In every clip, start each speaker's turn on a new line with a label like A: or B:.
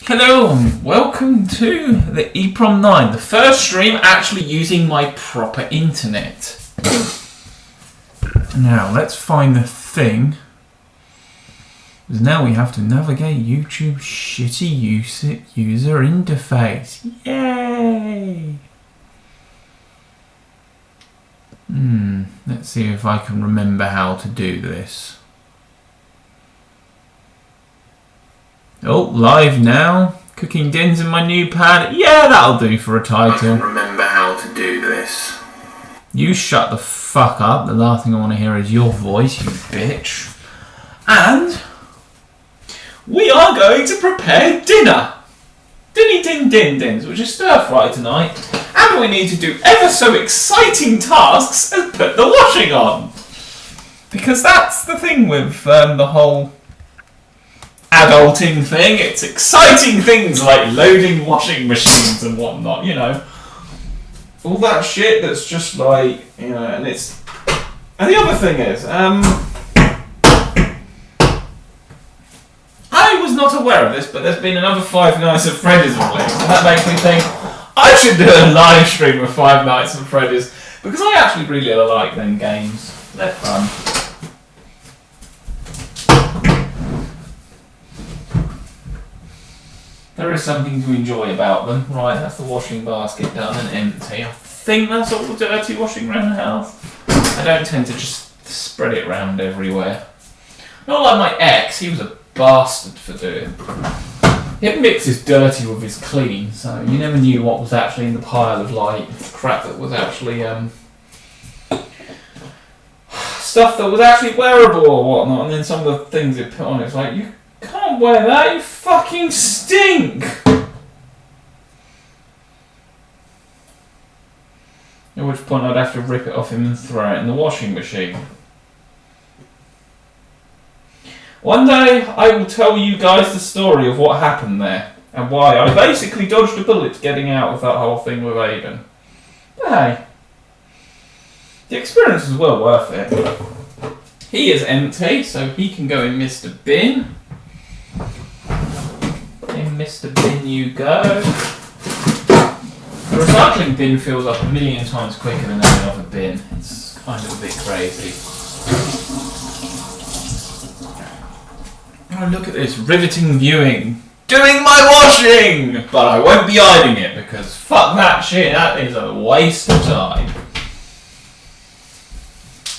A: Hello and welcome to the EPROM 9, the first stream actually using my proper internet. Now let's find the thing, because now we have to navigate YouTube's shitty user interface. Yay! Let's see if I can remember how to do this. Oh, live now. Cooking dins in my new pad. Yeah, that'll do for a title. I can remember how to do this. You shut the fuck up. The last thing I want to hear is your voice, you bitch. And we are going to prepare dinner. Dinny-din-din-dins, which is stir-fry tonight. And we need to do ever so exciting tasks as put the washing on. Because that's the thing with the whole adulting thing. It's exciting things like loading washing machines and whatnot, you know. All that shit that's just like, you know, and it's... And the other thing is, I was not aware of this, but there's been another Five Nights at Freddy's release, and that makes me think I should do a live stream of Five Nights at Freddy's, because I actually really like them games. They're fun. There is something to enjoy about them. Right, that's the washing basket done and empty. I think that's all the dirty washing around the house. I don't tend to just spread it around everywhere. Not like my ex, he was a bastard for doing. He'd mix his dirty with his clean, so you never knew what was actually in the pile of like crap that was actually stuff that was actually wearable or whatnot, and then some of the things he put on it's like, you can't wear that, you fucking stink! At which point I'd have to rip it off him and throw it in the washing machine. One day I will tell you guys the story of what happened there and why I basically dodged a bullet getting out of that whole thing with Aiden. But hey, the experience is well worth it. He is empty, so he can go in Mr. Bin. In Mr. Bin you go. The recycling bin fills up 1,000,000 times quicker than any other bin. It's kind of a bit crazy. Oh, look at this, riveting viewing. Doing my washing! But I won't be hiding it because fuck that shit, that is a waste of time.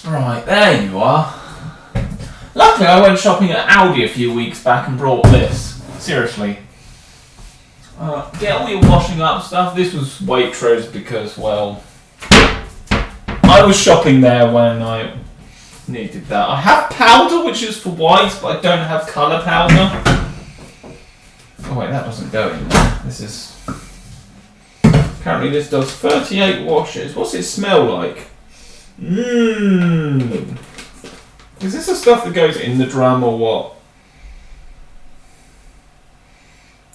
A: Right, there you are. Luckily I went shopping at Aldi a few weeks back and brought this. Seriously. Get all your washing up stuff. This was Waitrose because, well, I was shopping there when I needed that. I have powder which is for whites, but I don't have colour powder. Oh wait, that doesn't go in there. This is... Apparently this does 38 washes. What's it smell like? Is this the stuff that goes in the drum or what?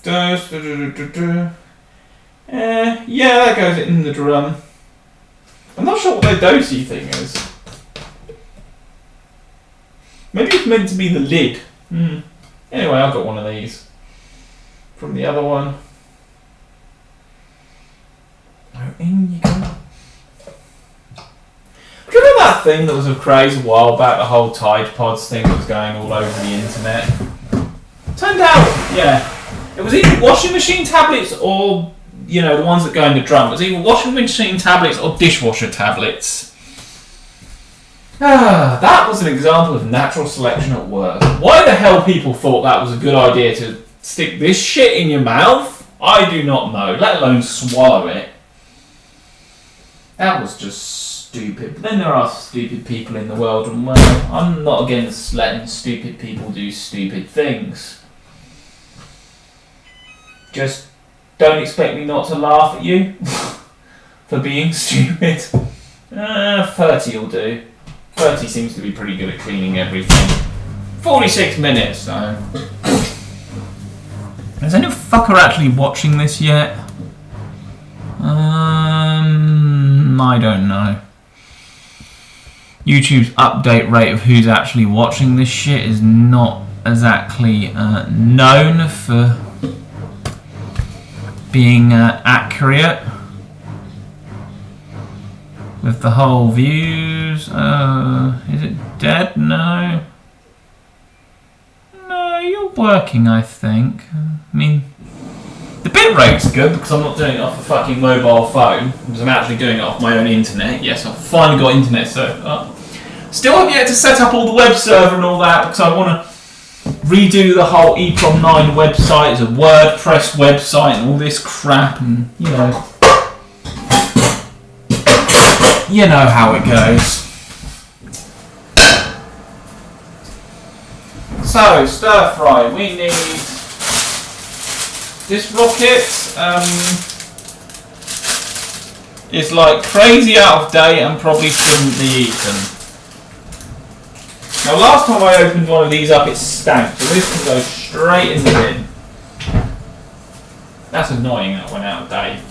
A: Yeah, that goes in the drum. I'm not sure what their dosey thing is. Maybe it's meant to be the lid. Anyway, I've got one of these. From the other one. Oh, in you go. Remember that thing that was a craze a while back, the whole Tide Pods thing that was going all over the internet? Turned out, yeah. It was either washing machine tablets or, you know, the ones that go in the drum. It was either washing machine tablets or dishwasher tablets. That was an example of natural selection at work. Why the hell people thought that was a good idea to stick this shit in your mouth, I do not know, let alone swallow it. That was just stupid. But then there are stupid people in the world, and well, I'm not against letting stupid people do stupid things. Just don't expect me not to laugh at you for being stupid. 30 will do. 30 seems to be pretty good at cleaning everything. 46 minutes, so... Is any fucker actually watching this yet? I don't know. YouTube's update rate of who's actually watching this shit is not exactly known for being accurate with the whole views. Is it dead? No. No, you're working, I think. I mean, the bitrate's good because I'm not doing it off a fucking mobile phone, because I'm actually doing it off my own internet. Yes, I've finally got internet set up. Still have yet to set up all the web server and all that, because I want to redo the whole EPROM 9 website as a WordPress website and all this crap, and you know how it goes. So, stir fry, we need this rocket. Is like crazy out of date and probably shouldn't be eaten. Now, last time I opened one of these up, it stank, so this can go straight in the bin. That's annoying, that went out of date.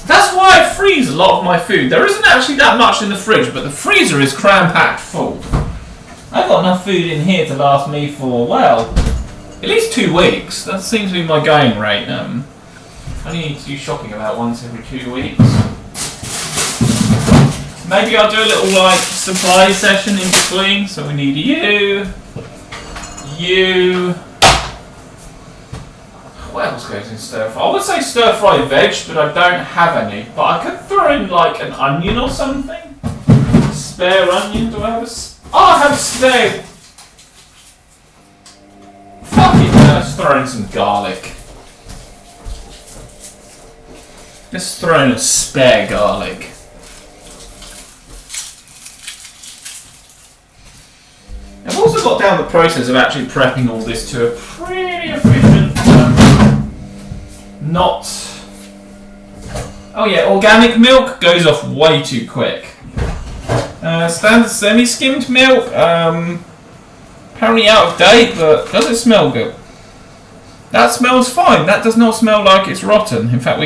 A: That's why I freeze a lot of my food. There isn't actually that much in the fridge, but the freezer is cram-packed full. I've got enough food in here to last me for, well, at least 2 weeks. That seems to be my going rate. I only need to do shopping about once every 2 weeks. Maybe I'll do a little like supply session in between. So we need you. What else goes in stir fry? I would say stir fry veg, but I don't have any. But I could throw in like an onion or something. Spare onion? Do I have a? Oh, I have a spare. Fuck it, let's throw in some garlic. Let's throw in a spare garlic. I've also got down the process of actually prepping all this to a pretty efficient, oh yeah, organic milk goes off way too quick. Standard semi-skimmed milk, apparently out of date, but does it smell good? That smells fine. That does not smell like it's rotten. In fact,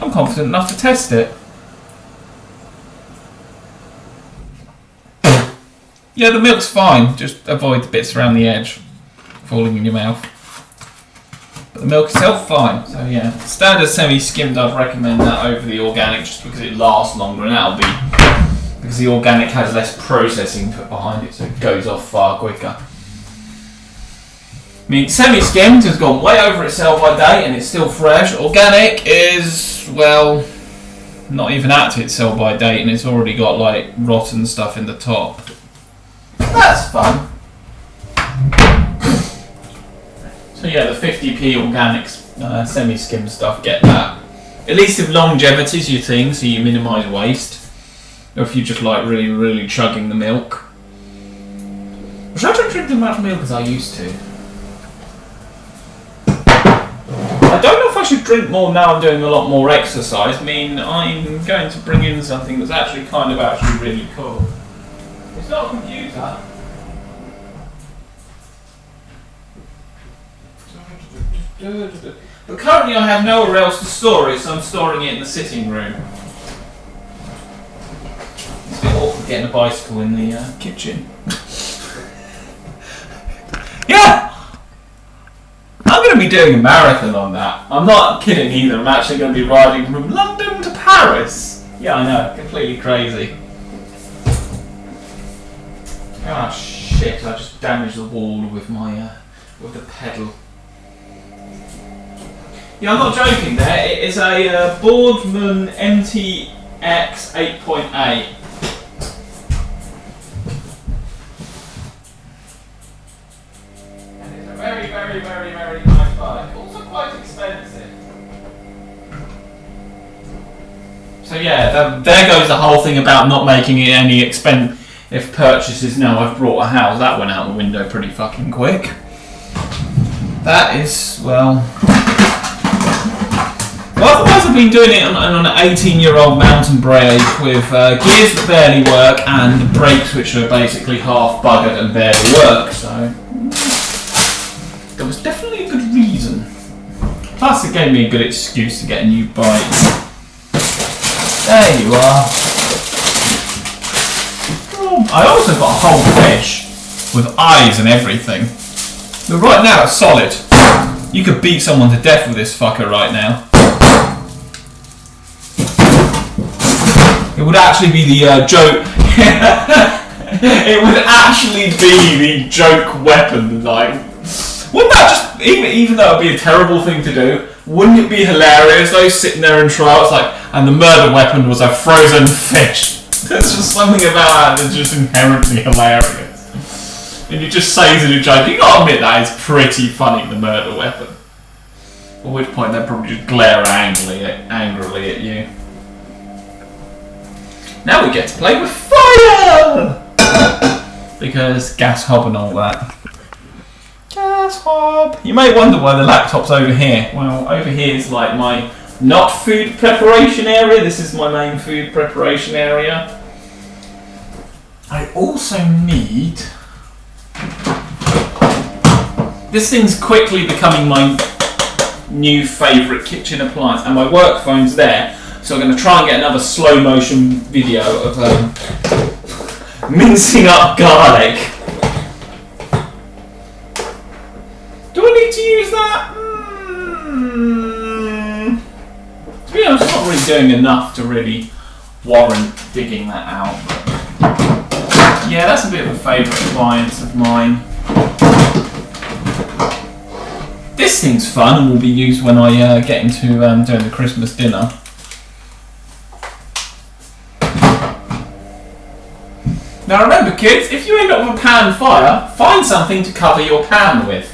A: I'm confident enough to test it. Yeah, the milk's fine. Just avoid the bits around the edge falling in your mouth. But the milk itself, fine. So yeah, standard semi-skimmed, I'd recommend that over the organic just because it lasts longer, and that'll be because the organic has less processing put behind it, so it goes off far quicker. I mean, semi-skimmed has gone way over its sell-by date and it's still fresh. Organic is, well, not even at its sell-by date and it's already got like rotten stuff in the top. That's fun. So yeah, the 50p organics semi-skim stuff, get that. At least if longevity is your thing, so you minimise waste. Or if you just like really, really chugging the milk. Which I don't drink as much milk as I used to. I don't know if I should drink more now I'm doing a lot more exercise. I mean, I'm going to bring in something that's actually really cool. It's not a computer. But currently I have nowhere else to store it, so I'm storing it in the sitting room. It's a bit awkward getting a bicycle in the kitchen. Yeah! I'm going to be doing a marathon on that. I'm not kidding either, I'm actually going to be riding from London to Paris. Yeah, I know, completely crazy. Ah, shit, I just damaged the wall with my, with the pedal. Yeah, I'm not joking there, it is a Boardman MTX 8.8. And it's a very, very, very, very nice bike. Also quite expensive. So yeah, there goes the whole thing about not making it any expensive. If purchases now I've brought a house, that went out the window pretty fucking quick. That is, well, otherwise I've been doing it on an 18-year-old mountain brake with gears that barely work and brakes which are basically half buggered and barely work, so there was definitely a good reason. Plus it gave me a good excuse to get a new bike. There you are. I also got a whole fish with eyes and everything. But right now it's solid. You could beat someone to death with this fucker right now. It would actually be the joke. It would actually be the joke weapon. Like, wouldn't that just, even though it'd be a terrible thing to do, wouldn't it be hilarious though, sitting there and trials like, and the murder weapon was a frozen fish? There's just something about that that's just inherently hilarious. And you just say to the judge, you gotta admit that is pretty funny, the murder weapon. At which point they'd probably just glare angrily at you. Now we get to play with fire! Because gas hob and all that. Gas hob! You may wonder why the laptop's over here. Well, over here is like my not food preparation area. This is my main food preparation area. I also need... This thing's quickly becoming my new favourite kitchen appliance, and my work phone's there, so I'm going to try and get another slow motion video of mincing up garlic. Do I need to use that? To be honest, I'm not really doing enough to really warrant digging that out. But yeah, that's a bit of a favourite appliance of mine. This thing's fun and will be used when I get into doing the Christmas dinner. Now remember kids, if you end up with a pan fire, find something to cover your pan with.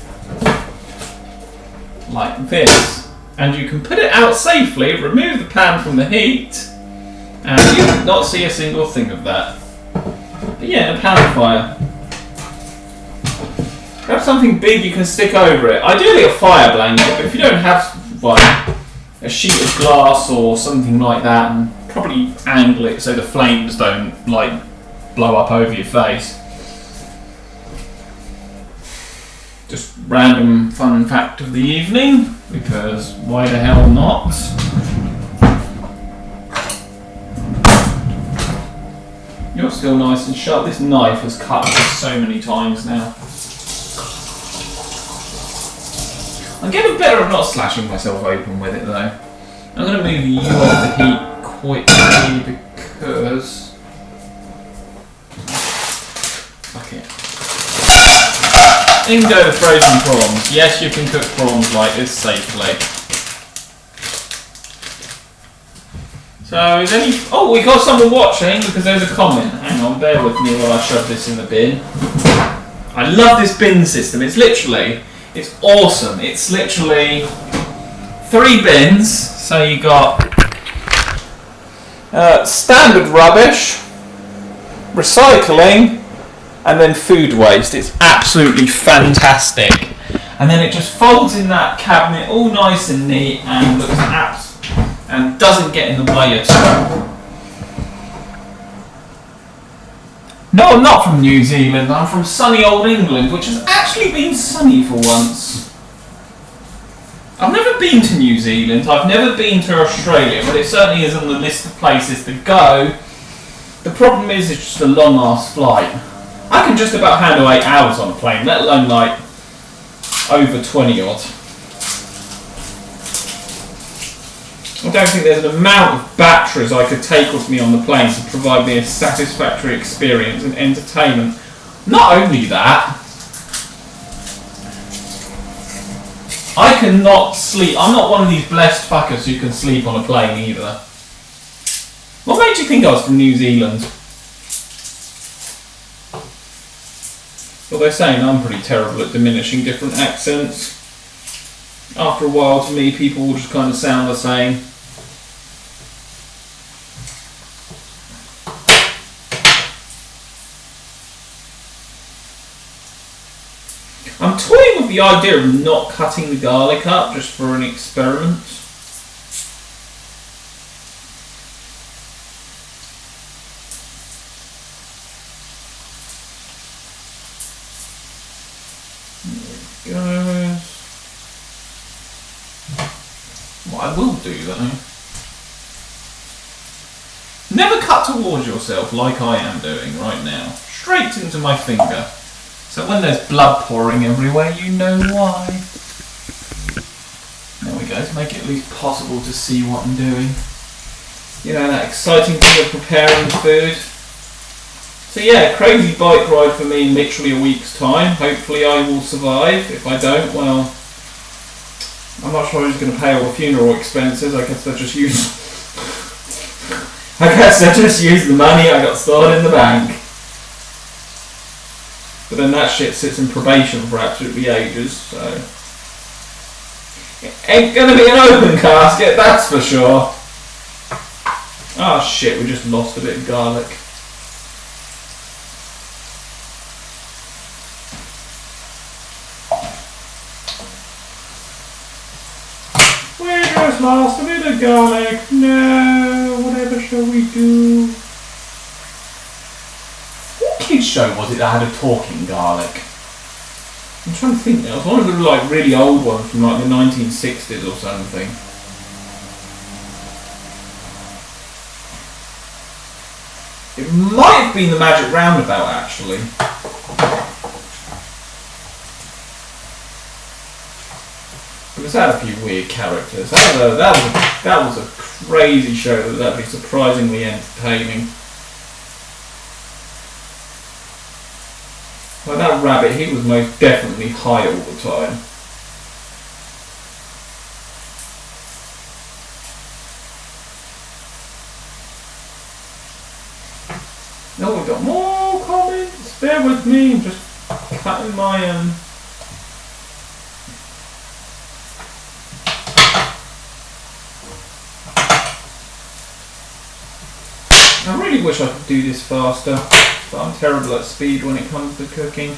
A: Like this. And you can put it out safely, remove the pan from the heat, and you will not see a single thing of that. But yeah, a pan fire. Grab something big you can stick over it. Ideally a fire blanket, but if you don't have one, a sheet of glass or something like that, and probably angle it so the flames don't like blow up over your face. Just random fun fact of the evening, because why the hell not? You're still nice and sharp. This knife has cut me so many times now. I'm getting better at not slashing myself open with it though. I'm going to move you off the heat quickly because... Fuck it. In go the frozen prawns. Yes, you can cook prawns like this safely. So is any... Oh, we got someone watching because there's a comment. Hang on, bear with me while I shove this in the bin. I love this bin system. It's literally... It's awesome. It's literally 3 bins. So you got standard rubbish, recycling, and then food waste. It's absolutely fantastic. And then it just folds in that cabinet all nice and neat and looks and doesn't get in the way at all. No, I'm not from New Zealand. I'm from sunny old England, which has actually been sunny for once. I've never been to New Zealand. I've never been to Australia, but it certainly is on the list of places to go. The problem is it's just a long ass flight. I can just about handle 8 hours on a plane, let alone like over 20 odd. I don't think there's an amount of batteries I could take with me on the plane to provide me a satisfactory experience and entertainment. Not only that, I cannot sleep. I'm not one of these blessed fuckers who can sleep on a plane either. What made you think I was from New Zealand? Well, they're saying I'm pretty terrible at diminishing different accents. After a while, to me, people will just kind of sound the same. I'm toying with the idea of not cutting the garlic up just for an experiment. There we go. What I will do though, never cut towards yourself like I am doing right now. Straight into my finger. So when there's blood pouring everywhere, you know why. There we go, to make it at least possible to see what I'm doing. You know, that exciting thing of preparing food. So yeah, crazy bike ride for me in literally a week's time. Hopefully I will survive. If I don't, well, I'm not sure who's going to pay all the funeral expenses. I guess they'll just use the money I got stored in the bank. But then that shit sits in probation for absolutely ages, so it ain't gonna be an open casket, that's for sure. Oh shit, we just lost a bit of garlic. We just lost a bit of garlic. No, whatever shall we do? What kids show was it that had a talking garlic? I'm trying to think now. It was one of the like really old ones from like the 1960s or something. It might have been the Magic Roundabout actually. Because that had a few weird characters. That was a crazy show that was actually surprisingly entertaining. Well, that rabbit, he was most definitely high all the time. Oh, we've got more comments. Bear with me, I'm just cutting my I really wish I could do this faster, but I'm terrible at speed when it comes to cooking.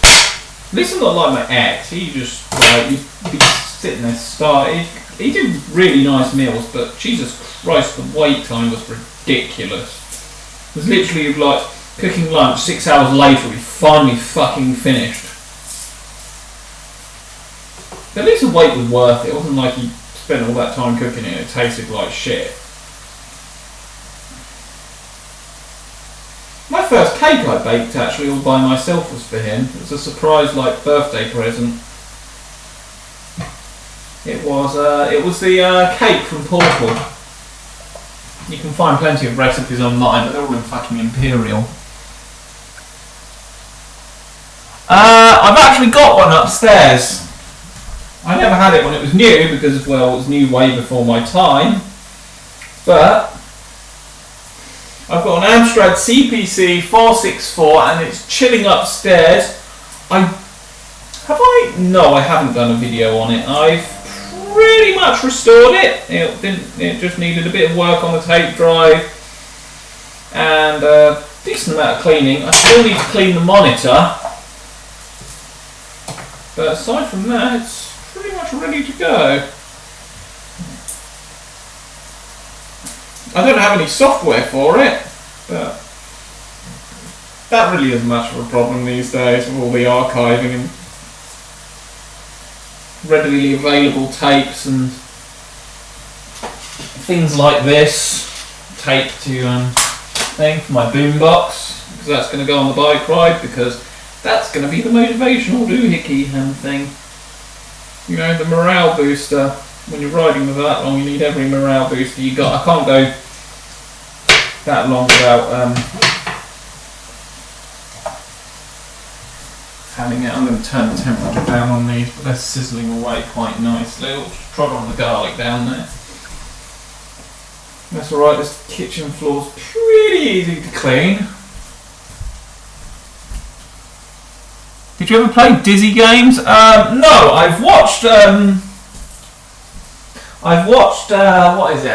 A: At least I'm not like my ex. He just like he'd be sitting there starting. He did really nice meals, but Jesus Christ, the wait time was ridiculous. It was literally like cooking lunch, 6 hours later we finally fucking finished. But at least the wait was worth it. It wasn't like he spent all that time cooking it and it tasted like shit. My first cake I baked actually all by myself was for him. It was a surprise like birthday present. It was the cake from Portal. You can find plenty of recipes online, but they're all in fucking Imperial. I've actually got one upstairs. I never had it when it was new because, well, it was new way before my time. But I've got an Amstrad CPC 464 and it's chilling upstairs. No, I haven't done a video on it. I've pretty much restored it. It just needed a bit of work on the tape drive and a decent amount of cleaning. I still need to clean the monitor. But aside from that, it's pretty much ready to go. I don't have any software for it, but that really isn't much of a problem these days with all the archiving and readily available tapes and things like this. Tape to thing for my boombox, because that's going to go on the bike ride, because that's going to be the motivational doohickey thing. You know, the morale booster. When you're riding with that long, you need every morale booster you got. I can't go that long without having it. I'm going to turn the temperature down on these, but they're sizzling away quite nicely. I'll just trod on the garlic down there. That's alright, this kitchen floor's pretty easy to clean. Did you ever play Dizzy games? No, I've watched what is it?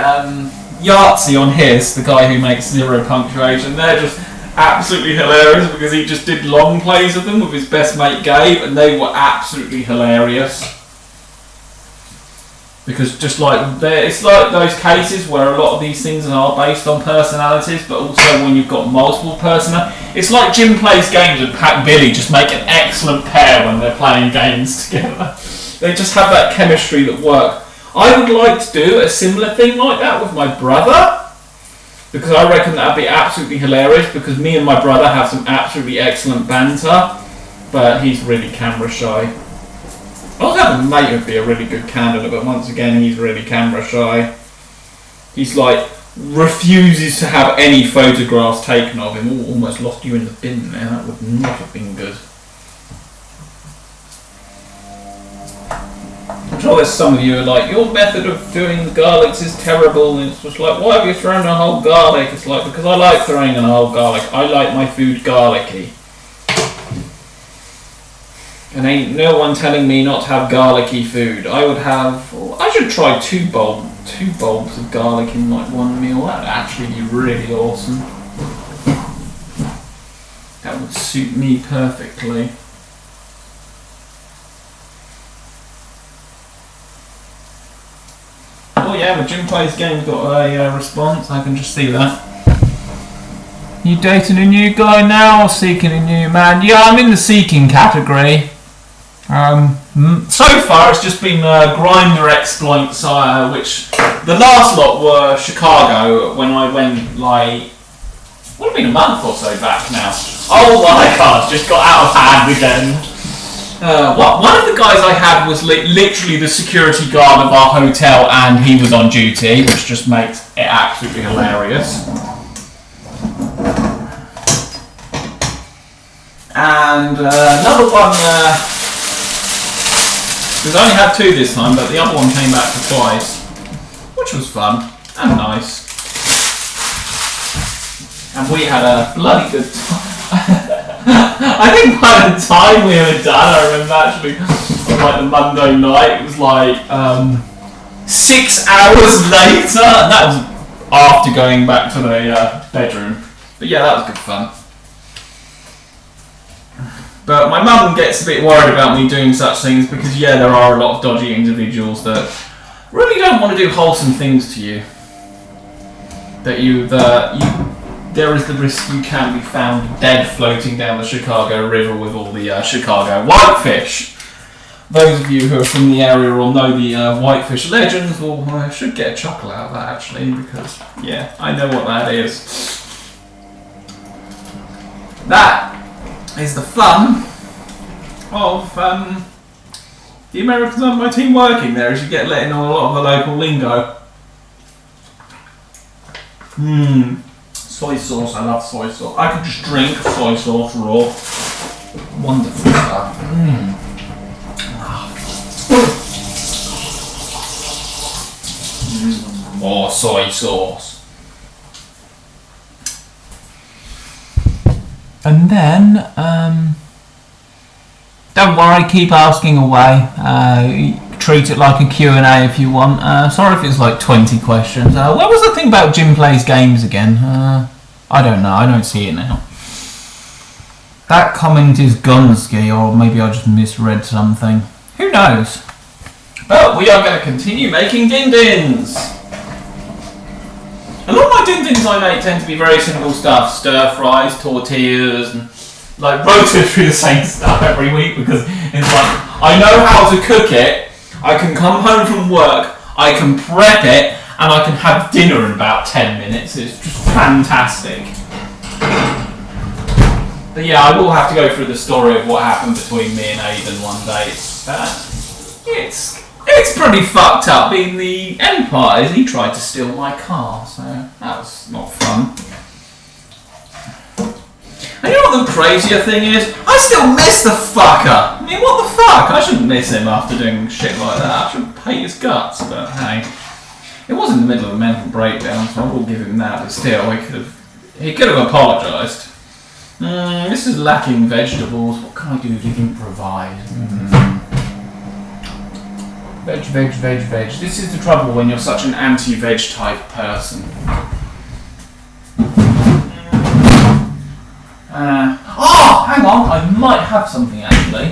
A: Yahtzee on his, the guy who makes Zero Punctuation. They're just absolutely hilarious because he just did long plays of them with his best mate Gabe, and they were absolutely hilarious. Because just like it's like those cases where a lot of these things are based on personalities, but also when you've got multiple personalities. It's like Jim plays games and Pat and Billy just make an excellent pair when they're playing games together. They just have that chemistry that works. I would like to do a similar thing like that with my brother, because I reckon that'd be absolutely hilarious, because me and my brother have some absolutely excellent banter, but he's really camera shy. I also have a mate who'd be a really good candidate, but once again he's really camera shy. He's like, refuses to have any photographs taken of him. Ooh, almost lost you in the bin there, that would not have been good. I'm sure there's some of you who are like, your method of doing the garlics is terrible, and it's just like, why have you thrown a whole garlic? It's like, because I like throwing in a whole garlic. I like my food garlicky. And ain't no one telling me not to have garlicky food. I should try two bulbs of garlic in like one meal. That would actually be really awesome. That would suit me perfectly. Oh yeah, the Jim Plays Game's got a response, I can just see that. You dating a new guy now or seeking a new man? Yeah, I'm in the seeking category. So far it's just been Grindr exploits, which the last lot were Chicago, when I went like, would have been a month or so back now. Oh my god, just got out of hand again. One of the guys I had was literally the security guard of our hotel, and he was on duty, which just makes it absolutely hilarious. And another one, because I only had two this time, but the other one came back for twice, which was fun and nice. And we had a bloody good time. I think by the time we were done, I remember actually on like the Monday night, it was like 6 hours later, and that was after going back to the bedroom. But yeah, that was good fun. But my mum gets a bit worried about me doing such things, because yeah, there are a lot of dodgy individuals that really don't want to do wholesome things to you. There is the risk you can be found dead floating down the Chicago River with all the Chicago whitefish. Those of you who are from the area or know the whitefish legends should get a chuckle out of that actually, because yeah, I know what that is. That is the fun of the Americans on my team working there, is you get let in on a lot of the local lingo. Soy sauce, I love soy sauce. I could just drink soy sauce raw. Wonderful stuff. More soy sauce. And then, don't worry, keep asking away. Treat it like a Q&A if you want. Sorry if it's like 20 questions. What was the thing about Jim Plays Games again? I don't know, I don't see it now. That comment is Gunski, or maybe I just misread something. Who knows? But we are going to continue making din-dins. A lot of my din-dins I make tend to be very simple stuff. Stir fries, tortillas, and like rotate through the same stuff every week, because it's like, I know how to cook it. I can come home from work, I can prep it, and I can have dinner in about 10 minutes. It's just fantastic. But yeah, I will have to go through the story of what happened between me and Aidan one day. It's pretty fucked up. Being the Empire, he tried to steal my car, so that was not fun. And you know what the crazier thing is? I still miss the fucker! I mean, what the fuck? I shouldn't miss him after doing shit like that. I should hate his guts, but hey. It was in the middle of a mental breakdown, so I will give him that, but still, he could have apologised. This is lacking vegetables. What can I do to improvise? Veg. This is the trouble when you're such an anti-veg type person. Hang on, I might have something actually.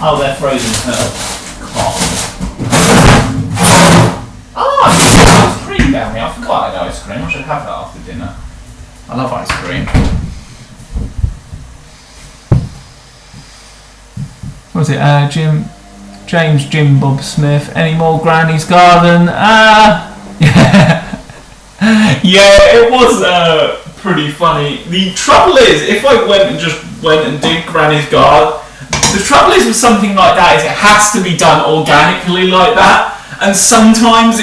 A: Oh, they're frozen herbs. Ice cream down here. I forgot I had ice cream. I should have that after dinner. I love ice cream. What was it? James Jim Bob Smith. Any more Granny's Garden? Yeah, it was pretty funny. The trouble is, if I went and did Granny's Garden, the trouble is with something like that is it has to be done organically like that, and sometimes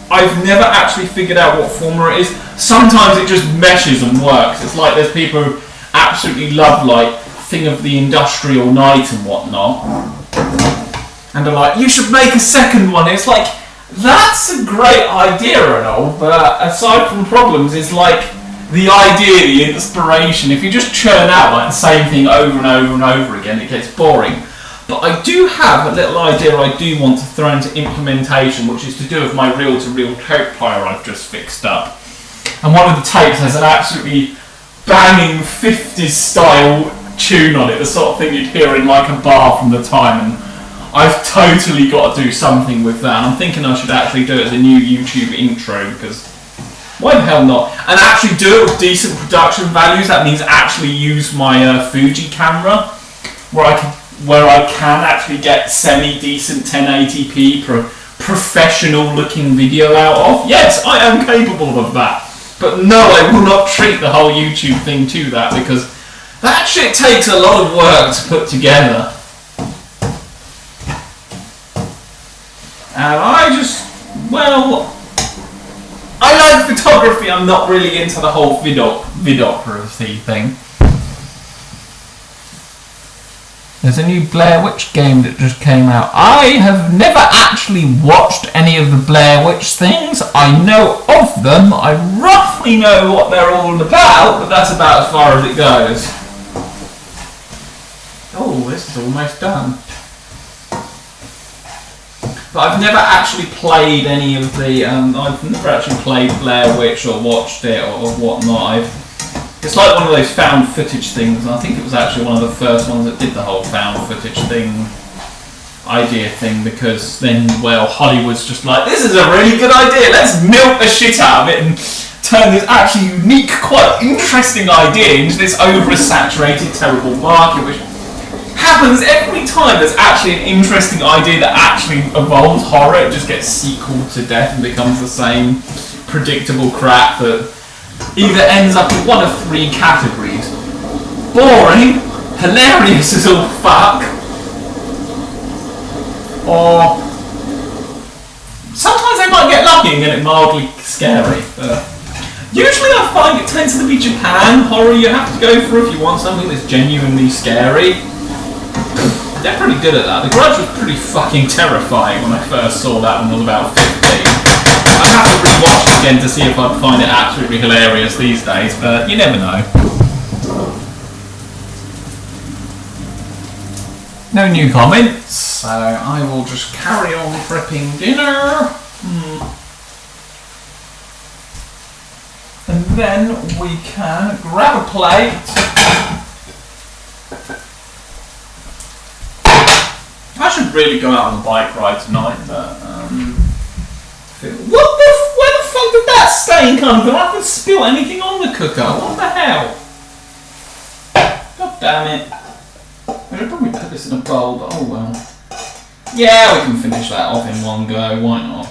A: I've never actually figured out what formula it is. Sometimes it just meshes and works. It's like there's people who absolutely love like Thing of the Industrial Night and whatnot, and they're like, you should make a second one. It's like, that's a great idea and all, but aside from problems, it's like the idea, the inspiration. If you just churn out like the same thing over and over and over again, it gets boring. But I do have a little idea I do want to throw into implementation, which is to do with my reel-to-reel tape player I've just fixed up. And one of the tapes has an absolutely banging 50s style tune on it, the sort of thing you'd hear in like a bar from the time, and I've totally got to do something with that. And I'm thinking I should actually do it as a new YouTube intro, because why the hell not? And actually do it with decent production values. That means actually use my Fuji camera, where I can actually get semi-decent 1080p professional looking video out of. Yes, I am capable of that. But no, I will not treat the whole YouTube thing to that, because that shit takes a lot of work to put together. And I like photography, I'm not really into the whole videography thing. There's a new Blair Witch game that just came out. I have never actually watched any of the Blair Witch things. I know of them, I roughly know what they're all about, but that's about as far as it goes. Oh, this is almost done. But I've never actually played any of the, I've never actually played Blair Witch or watched it or whatnot. It's like one of those found footage things, and I think it was actually one of the first ones that did the whole found footage idea thing, because then, well, Hollywood's just like, this is a really good idea, let's milk the shit out of it and turn this actually unique, quite interesting idea into this oversaturated, terrible market, which happens every time there's actually an interesting idea that actually evolves horror. It just gets sequeled to death and becomes the same predictable crap that either ends up in one of three categories: boring, hilarious as all fuck, or sometimes they might get lucky and get it mildly scary. Usually I find it tends to be Japan horror you have to go for if you want something that's genuinely scary. They're pretty good at that. The Grudge was pretty fucking terrifying when I first saw that when I was about 15. I have to rewatch it again to see if I'd find it absolutely hilarious these days, but you never know. No new comments, so I will just carry on prepping dinner. And then we can grab a plate. I should really go out on a bike ride tonight, but where the fuck did that stain come from? I haven't spilled anything on the cooker. What the hell? God damn it. I should probably put this in a bowl, but oh well. Yeah, we can finish that off in one go, why not?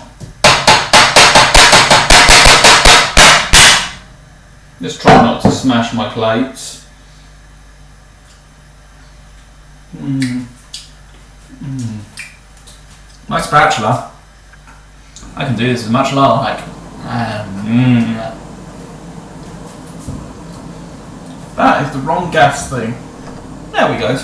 A: Just try not to smash my plates. Nice spatula. I can do this as much as I like. That is the wrong gas thing. There we go.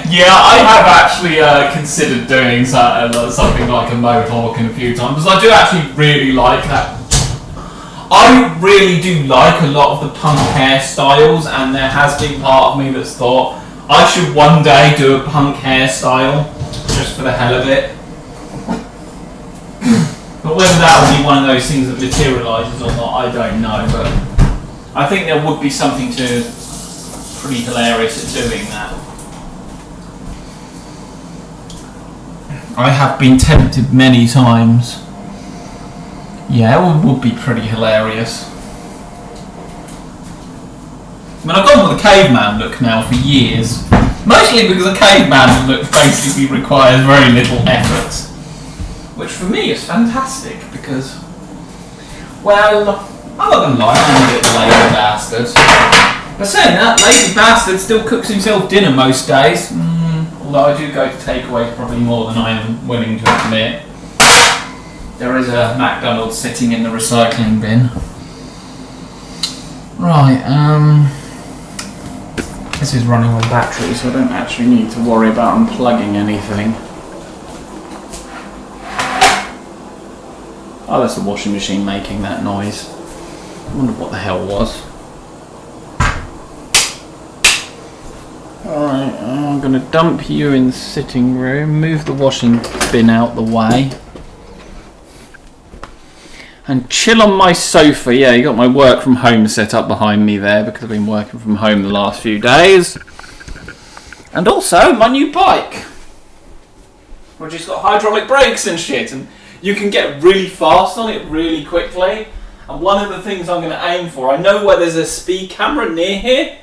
A: Yeah, I have actually considered doing something like a mohawk a few times, because I do actually really like that. I really do like a lot of the punk hairstyles, and there has been part of me that's thought I should one day do a punk hairstyle, just for the hell of it. But whether that will be one of those things that materialises or not, I don't know, but I think there would be something pretty hilarious at doing that. I have been tempted many times. Yeah, it would be pretty hilarious. I mean, I've gone with the caveman look now for years. Mostly because the caveman look basically requires very little effort. Which for me is fantastic because, well, I'm not going to lie, I'm a bit lazy bastard. But saying that, lazy bastard still cooks himself dinner most days. Although I do go to takeaways probably more than I am willing to admit. There is a McDonald's sitting in the recycling bin. Right, this is running on battery, so I don't actually need to worry about unplugging anything. Oh, that's the washing machine making that noise. I wonder what the hell was. Alright, I'm going to dump you in the sitting room, move the washing bin out the way. And chill on my sofa. Yeah, you got my work from home set up behind me there because I've been working from home the last few days. And also my new bike, which has got hydraulic brakes and shit, and you can get really fast on it really quickly. And one of the things I'm going to aim for, I know where there's a speed camera near here,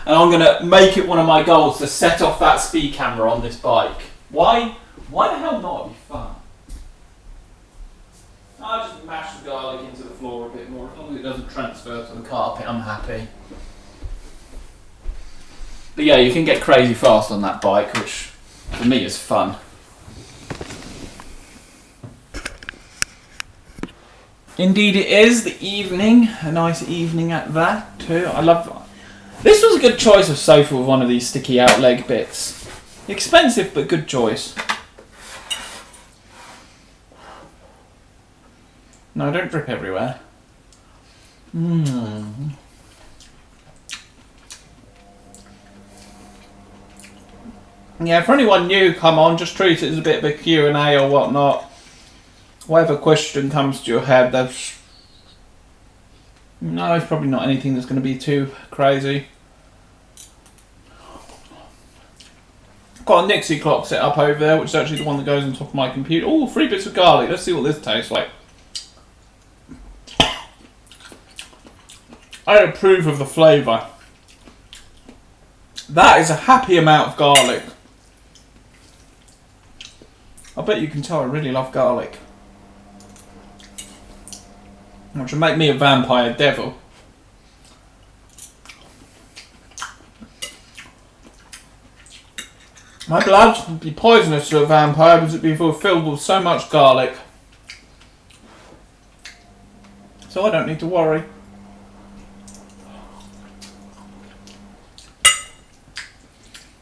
A: and I'm going to make it one of my goals to set off that speed camera on this bike. Why? Why the hell not? It'd be fun. I'll just mash the garlic into the floor a bit more. As long as it doesn't transfer to the carpet, I'm happy. But yeah, you can get crazy fast on that bike, which for me is fun. Indeed it is, the evening. A nice evening at that too. I love... This was a good choice of sofa with one of these sticky out leg bits. Expensive, but good choice. No, don't drip everywhere. Yeah, for anyone new, come on, just treat it as a bit of a Q&A or whatnot. Whatever question comes to your head, that's... No, it's probably not anything that's going to be too crazy. Got a Nixie clock set up over there, which is actually the one that goes on top of my computer. Oh, 3 bits of garlic. Let's see what this tastes like. I approve of the flavour. That is a happy amount of garlic. I bet you can tell I really love garlic. Which would make me a vampire devil. My blood would be poisonous to a vampire because it would be filled with so much garlic. So I don't need to worry.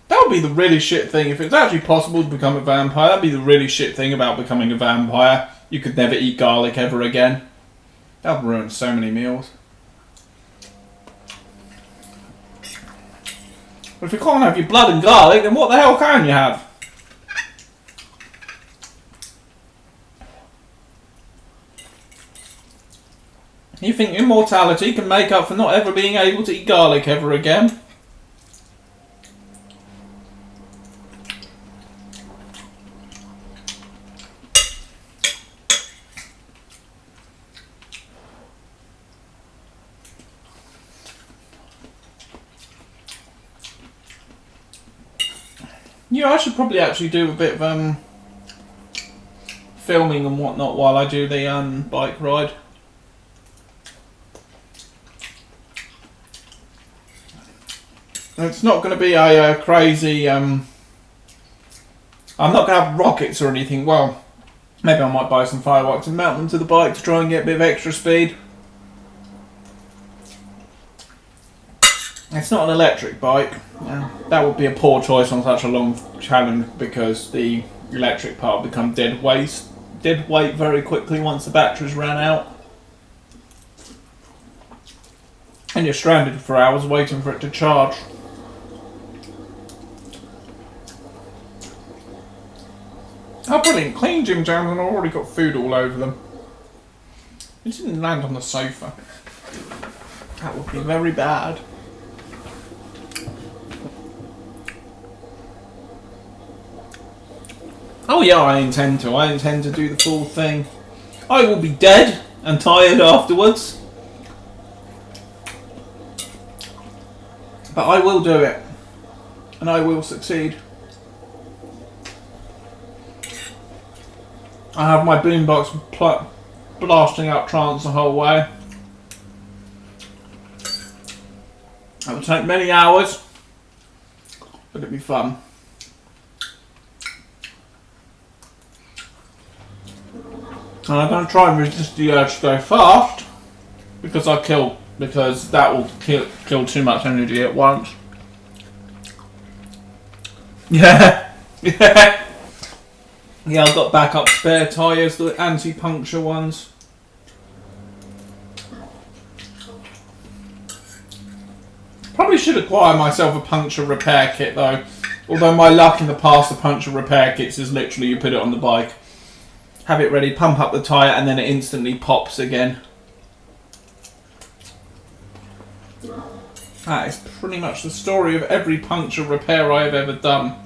A: That would be the really shit thing. If it's actually possible to become a vampire, that'd be the really shit thing about becoming a vampire. You could never eat garlic ever again. That would ruin so many meals. But if you can't have your blood and garlic, then what the hell can you have? You think immortality can make up for not ever being able to eat garlic ever again? Yeah, I should probably actually do a bit of filming and whatnot while I do the bike ride. It's not going to be a crazy... I'm not going to have rockets or anything. Well, maybe I might buy some fireworks and mount them to the bike to try and get a bit of extra speed. It's not an electric bike. That would be a poor choice on such a long challenge because the electric part will become dead weight very quickly once the batteries ran out. And you're stranded for hours waiting for it to charge. Oh brilliant, clean gym jams and I've already got food all over them. It didn't land on the sofa. That would be very bad. Oh yeah, I intend to do the full thing. I will be dead and tired afterwards.
B: But I will do it. And I will succeed. I have my boombox blasting out trance the whole way. It will take many hours, but it'll be fun. And I'm going to try and resist the urge to go fast, because that will kill too much energy at once. Yeah, yeah. Yeah, I've got backup spare tyres, the anti-puncture ones. Probably should acquire myself a puncture repair kit though. Although my luck in the past, the puncture repair kits is literally you put it on the bike, have it ready, pump up the tyre, and then it instantly pops again. That is pretty much the story of every puncture repair I've ever done.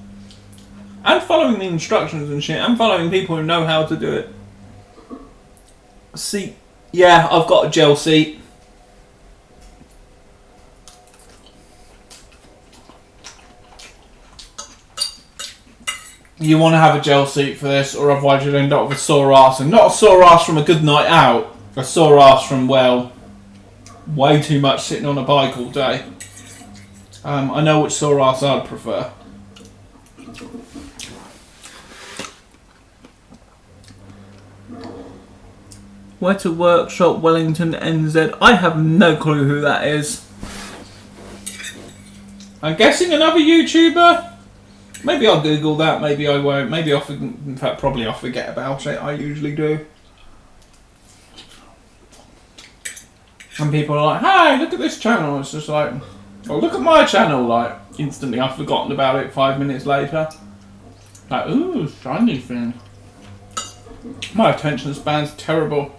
B: And following the instructions and shit, and following people who know how to do it. Seat. Yeah, I've got a gel seat. You want to have a gel seat for this, or otherwise you'll end up with a sore arse. And not a sore arse from a good night out, a sore arse from, well, way too much sitting on a bike all day. I know which sore arse I'd prefer. Where to Workshop, Wellington, NZ. I have no clue who that is. I'm guessing another YouTuber? Maybe I'll Google that, maybe I won't. Maybe in fact, probably I'll forget about it. I usually do. And people are like, hey, look at this channel. It's just like, oh, look at my channel. Like, instantly I've forgotten about it 5 minutes later. Like, ooh, shiny thing. My attention span's terrible.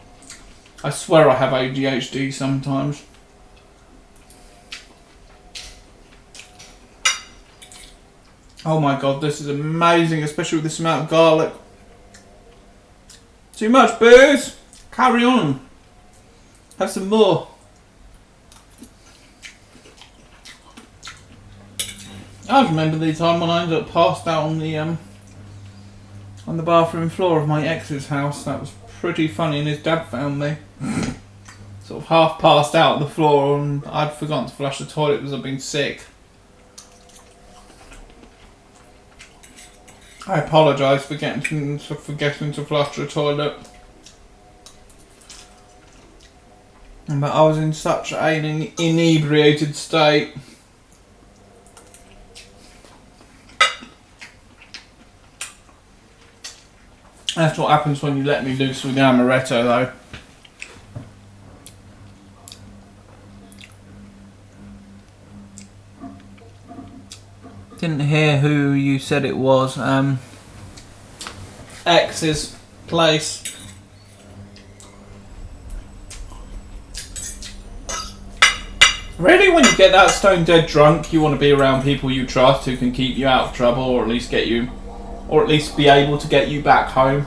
B: I swear I have ADHD sometimes. Oh my god, this is amazing, especially with this amount of garlic. Too much booze? Carry on. Have some more. I remember the time when I ended up passed out on the bathroom floor of my ex's house. That was pretty funny, and his dad found me. Sort of half passed out on the floor, and I'd forgotten to flush the toilet because I'd been sick. I apologise for forgetting to flush the toilet. But I was in such an inebriated state. That's what happens when you let me loose with the amaretto though. Didn't hear who you said it was. X's place. Really, when you get that stone dead drunk, you want to be around people you trust who can keep you out of trouble, or at least be able to get you back home.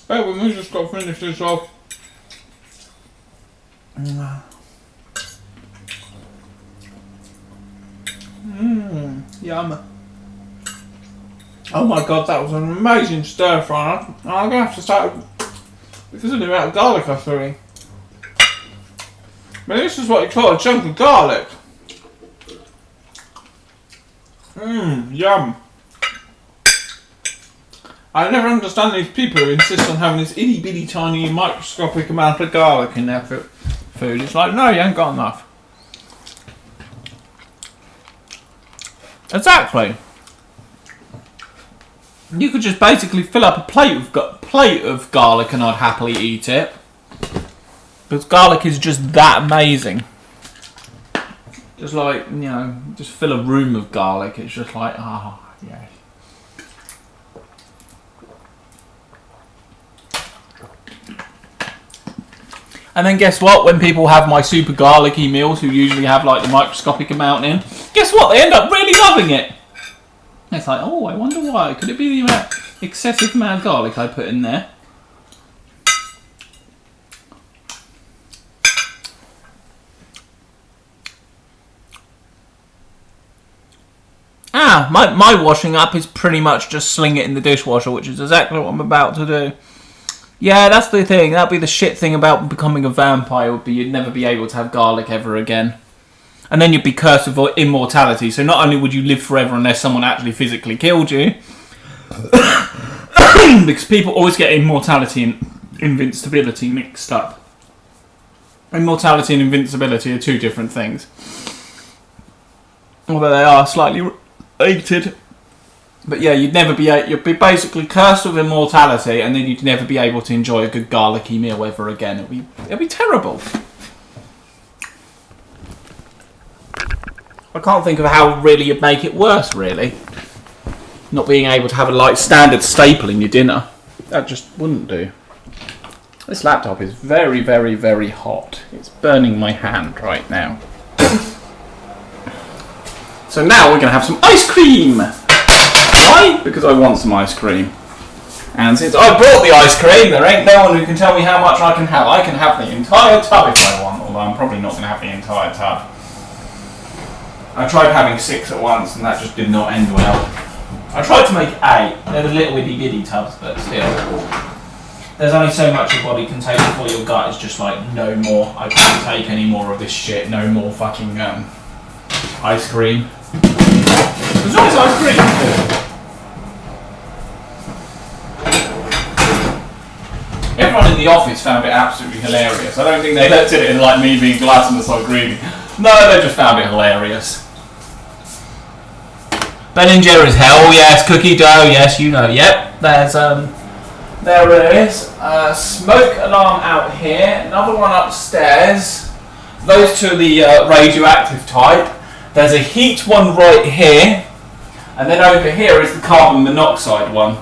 B: Hey, we just got to finish this off. Yum. Oh my god, that was an amazing stir fry. I'm going to have to start because of the amount of garlic I threw in. But this is what you call a chunk of garlic. Yum. I never understand these people who insist on having this itty bitty tiny microscopic amount of garlic in their food. It's like, no, you ain't got enough. Exactly. You could just basically fill up a plate of garlic and I'd happily eat it. Because garlic is just that amazing. Just like, you know, just fill a room of garlic. It's just like, yeah. And then guess what? When people have my super garlicky meals, who usually have like the microscopic amount in, guess what? They end up really loving it. It's like, oh, I wonder why. Could it be the excessive amount of garlic I put in there? My washing up is pretty much just sling it in the dishwasher, which is exactly what I'm about to do. Yeah, that's the thing. That'd be the shit thing about becoming a vampire, would be you'd never be able to have garlic ever again. And then you'd be cursed with immortality. So not only would you live forever unless someone actually physically killed you, because people always get immortality and invincibility mixed up. Immortality and invincibility are two different things. Although they are slightly related. But yeah, you'd be basically cursed with immortality, and then you'd never be able to enjoy a good garlicky meal ever again. It'd be terrible. I can't think of how really you'd make it worse, really. Not being able to have a like standard staple in your dinner. That just wouldn't do. This laptop is very, very, very hot. It's burning my hand right now. So now we're going to have some ice cream. Why? Because I want some ice cream. And since I brought the ice cream, there ain't no one who can tell me how much I can have. I can have the entire tub if I want, although I'm probably not going to have the entire tub. I tried having 6 at once, and that just did not end well. I tried to make 8. They're the little itty bitty tubs, but still. There's only so much your body can take before your gut is just like, no more. I can't take any more of this shit. No more fucking ice cream. There's always ice cream. Everyone in the office found it absolutely hilarious. I don't think they looked at it in like me being gluttonous or greedy. No, they just found it hilarious. Ben and Jerry's hell, yes. Cookie dough, yes, you know. Yep, there it is. Smoke alarm out here. Another one upstairs. Those two are the radioactive type. There's a heat one right here. And then over here is the carbon monoxide one.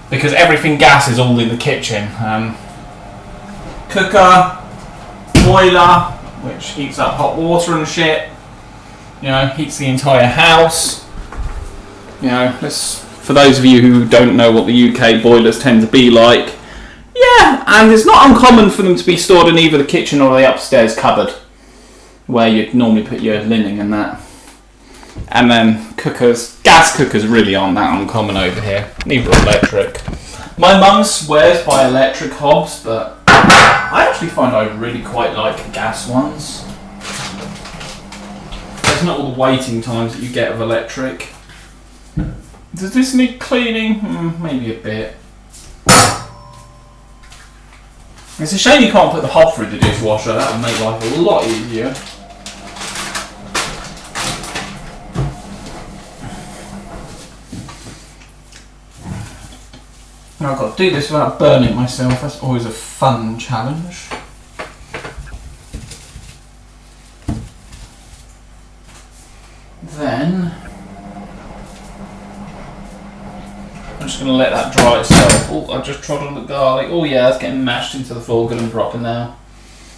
B: Because everything gas is all in the kitchen. Cooker, boiler, which heats up hot water and shit. You know, heats the entire house. You know, for those of you who don't know what the UK boilers tend to be like, yeah, and it's not uncommon for them to be stored in either the kitchen or the upstairs cupboard, where you'd normally put your linen and that. And then cookers, gas cookers really aren't that uncommon over here, neither electric. My mum swears by electric hobs, but I actually find I really quite like gas ones. There's not all the waiting times that you get with electric. Does this need cleaning? Maybe a bit. It's a shame you can't put the hob through the dishwasher, that would make life a lot easier. Now I've got to do this without burning myself, that's always a fun challenge. Then I'm just going to let that dry itself. Oh, I've just trod on the garlic. Oh yeah, it's getting mashed into the floor, good and proper now.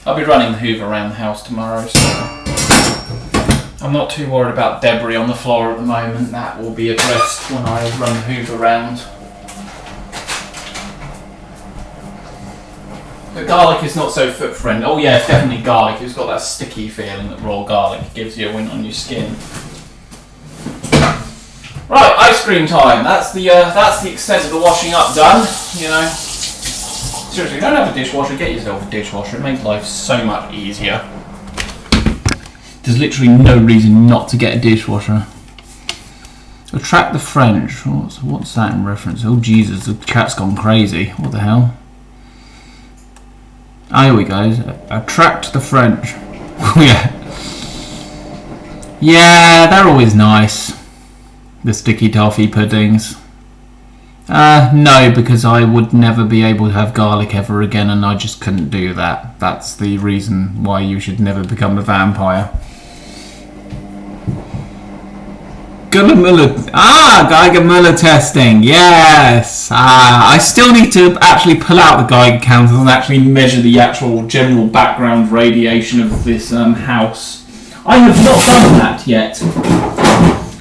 B: I'll be running the hoover around the house tomorrow, so I'm not too worried about debris on the floor at the moment. That will be addressed when I run the hoover around. The garlic is not so foot friendly. Oh yeah, it's definitely garlic. It's got that sticky feeling that raw garlic gives you when on your skin. Right, ice cream time. That's the extent of the washing up done. You know, seriously, don't have a dishwasher. Get yourself a dishwasher. It makes life so much easier. There's literally no reason not to get a dishwasher. Attract the French. What's that in reference? Oh Jesus, the cat's gone crazy. What the hell? Ah, here we go. Attract the French. Yeah. Yeah, they're always nice. The sticky toffee puddings. No, because I would never be able to have garlic ever again, and I just couldn't do that. That's the reason why you should never become a vampire.
A: Geiger Muller testing. Yes. I still need to actually pull out the Geiger counter and actually measure the actual general background radiation of this house. I have not done that yet.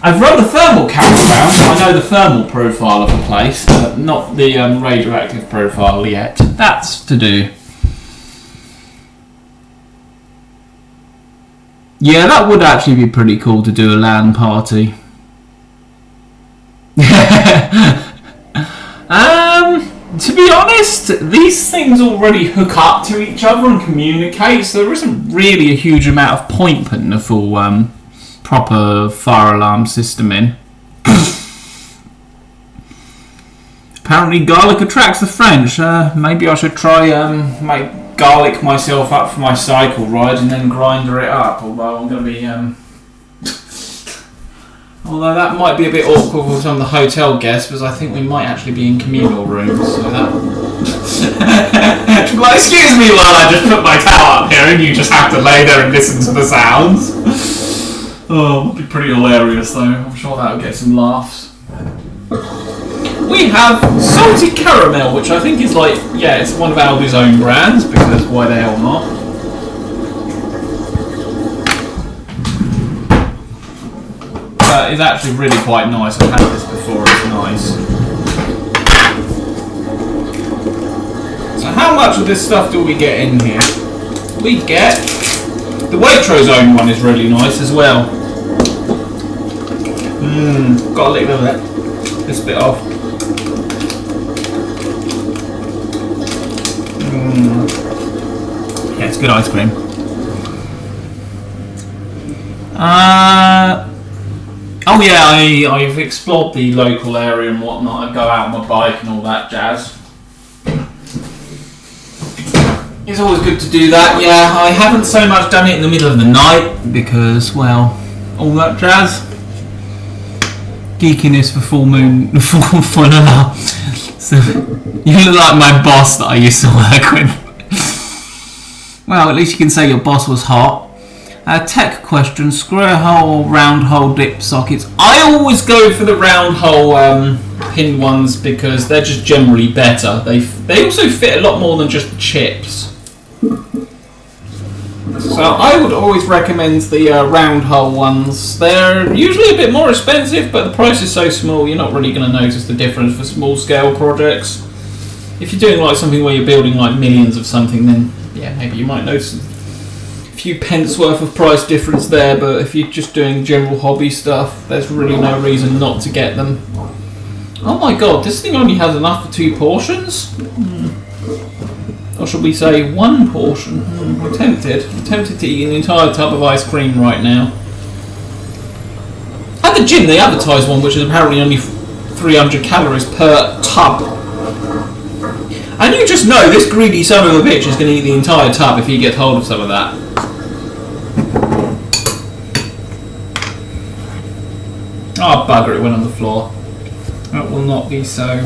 A: I've run the thermal counter down, so I know the thermal profile of the place, but not the radioactive profile yet. That's to do. Yeah, that would actually be pretty cool to do a LAN party. To be honest, these things already hook up to each other and communicate, so there isn't really a huge amount of point putting a full proper fire alarm system in. Apparently garlic attracts the French. Maybe I should try make garlic myself up for my cycle ride and then grinder it up, although I'm going to be although that might be a bit awkward with some of the hotel guests, because I think we might actually be in communal rooms, so that... Well, excuse me while I just put my towel up here and you just have to lay there and listen to the sounds. Oh, it would be pretty hilarious though. I'm sure that would get some laughs. We have salted caramel, which I think is like, yeah, it's one of Aldi's own brands, because why the hell not? It's actually really quite nice. I've had this before, it's nice. So how much of this stuff do we get in here? We get... The Waitrose own one is really nice as well. Got a little bit of that. This bit off. Yeah, it's good ice cream. Oh yeah, I've explored the local area and whatnot. I go out on my bike and all that jazz. It's always good to do that, yeah. I haven't so much done it in the middle of the night because, well, all that jazz. Geekiness for full moon, full alarm. So, you look like my boss that I used to work with. Well, at least you can say your boss was hot. Tech question, square hole or round hole dip sockets. I always go for the round hole pin ones because they're just generally better. They also fit a lot more than just the chips. So I would always recommend the round hole ones. They're usually a bit more expensive, but the price is so small you're not really going to notice the difference for small scale projects. If you're doing like something where you're building like millions of something, then yeah, maybe you might notice a few pence worth of price difference there, but if you're just doing general hobby stuff, there's really no reason not to get them. Oh my god, this thing only has enough for 2 portions? Or should we say 1 portion? I'm tempted to eat an entire tub of ice cream right now. At the gym they advertise one which is apparently only 300 calories per tub. And you just know this greedy son of a bitch is going to eat the entire tub if he gets hold of some of that. Oh bugger, it went on the floor. That will not be so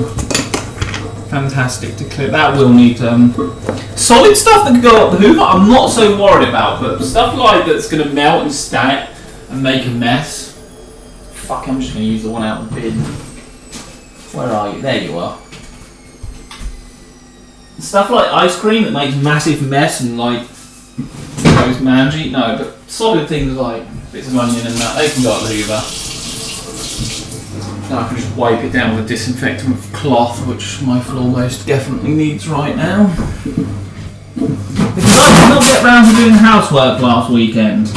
A: fantastic to clear. That will need solid stuff that can go up the hoover I'm not so worried about, but stuff like that's going to melt and stack and make a mess. Fuck, I'm just going to use the one out of the bin. Where are you? There you are. Stuff like ice cream that makes massive mess and like goes mangy. No, but solid things like bits of onion and that, they can go up the hoover. Now I can just wipe it down with a disinfectant cloth, which my floor most definitely needs right now. Because I did not get round to doing housework last weekend.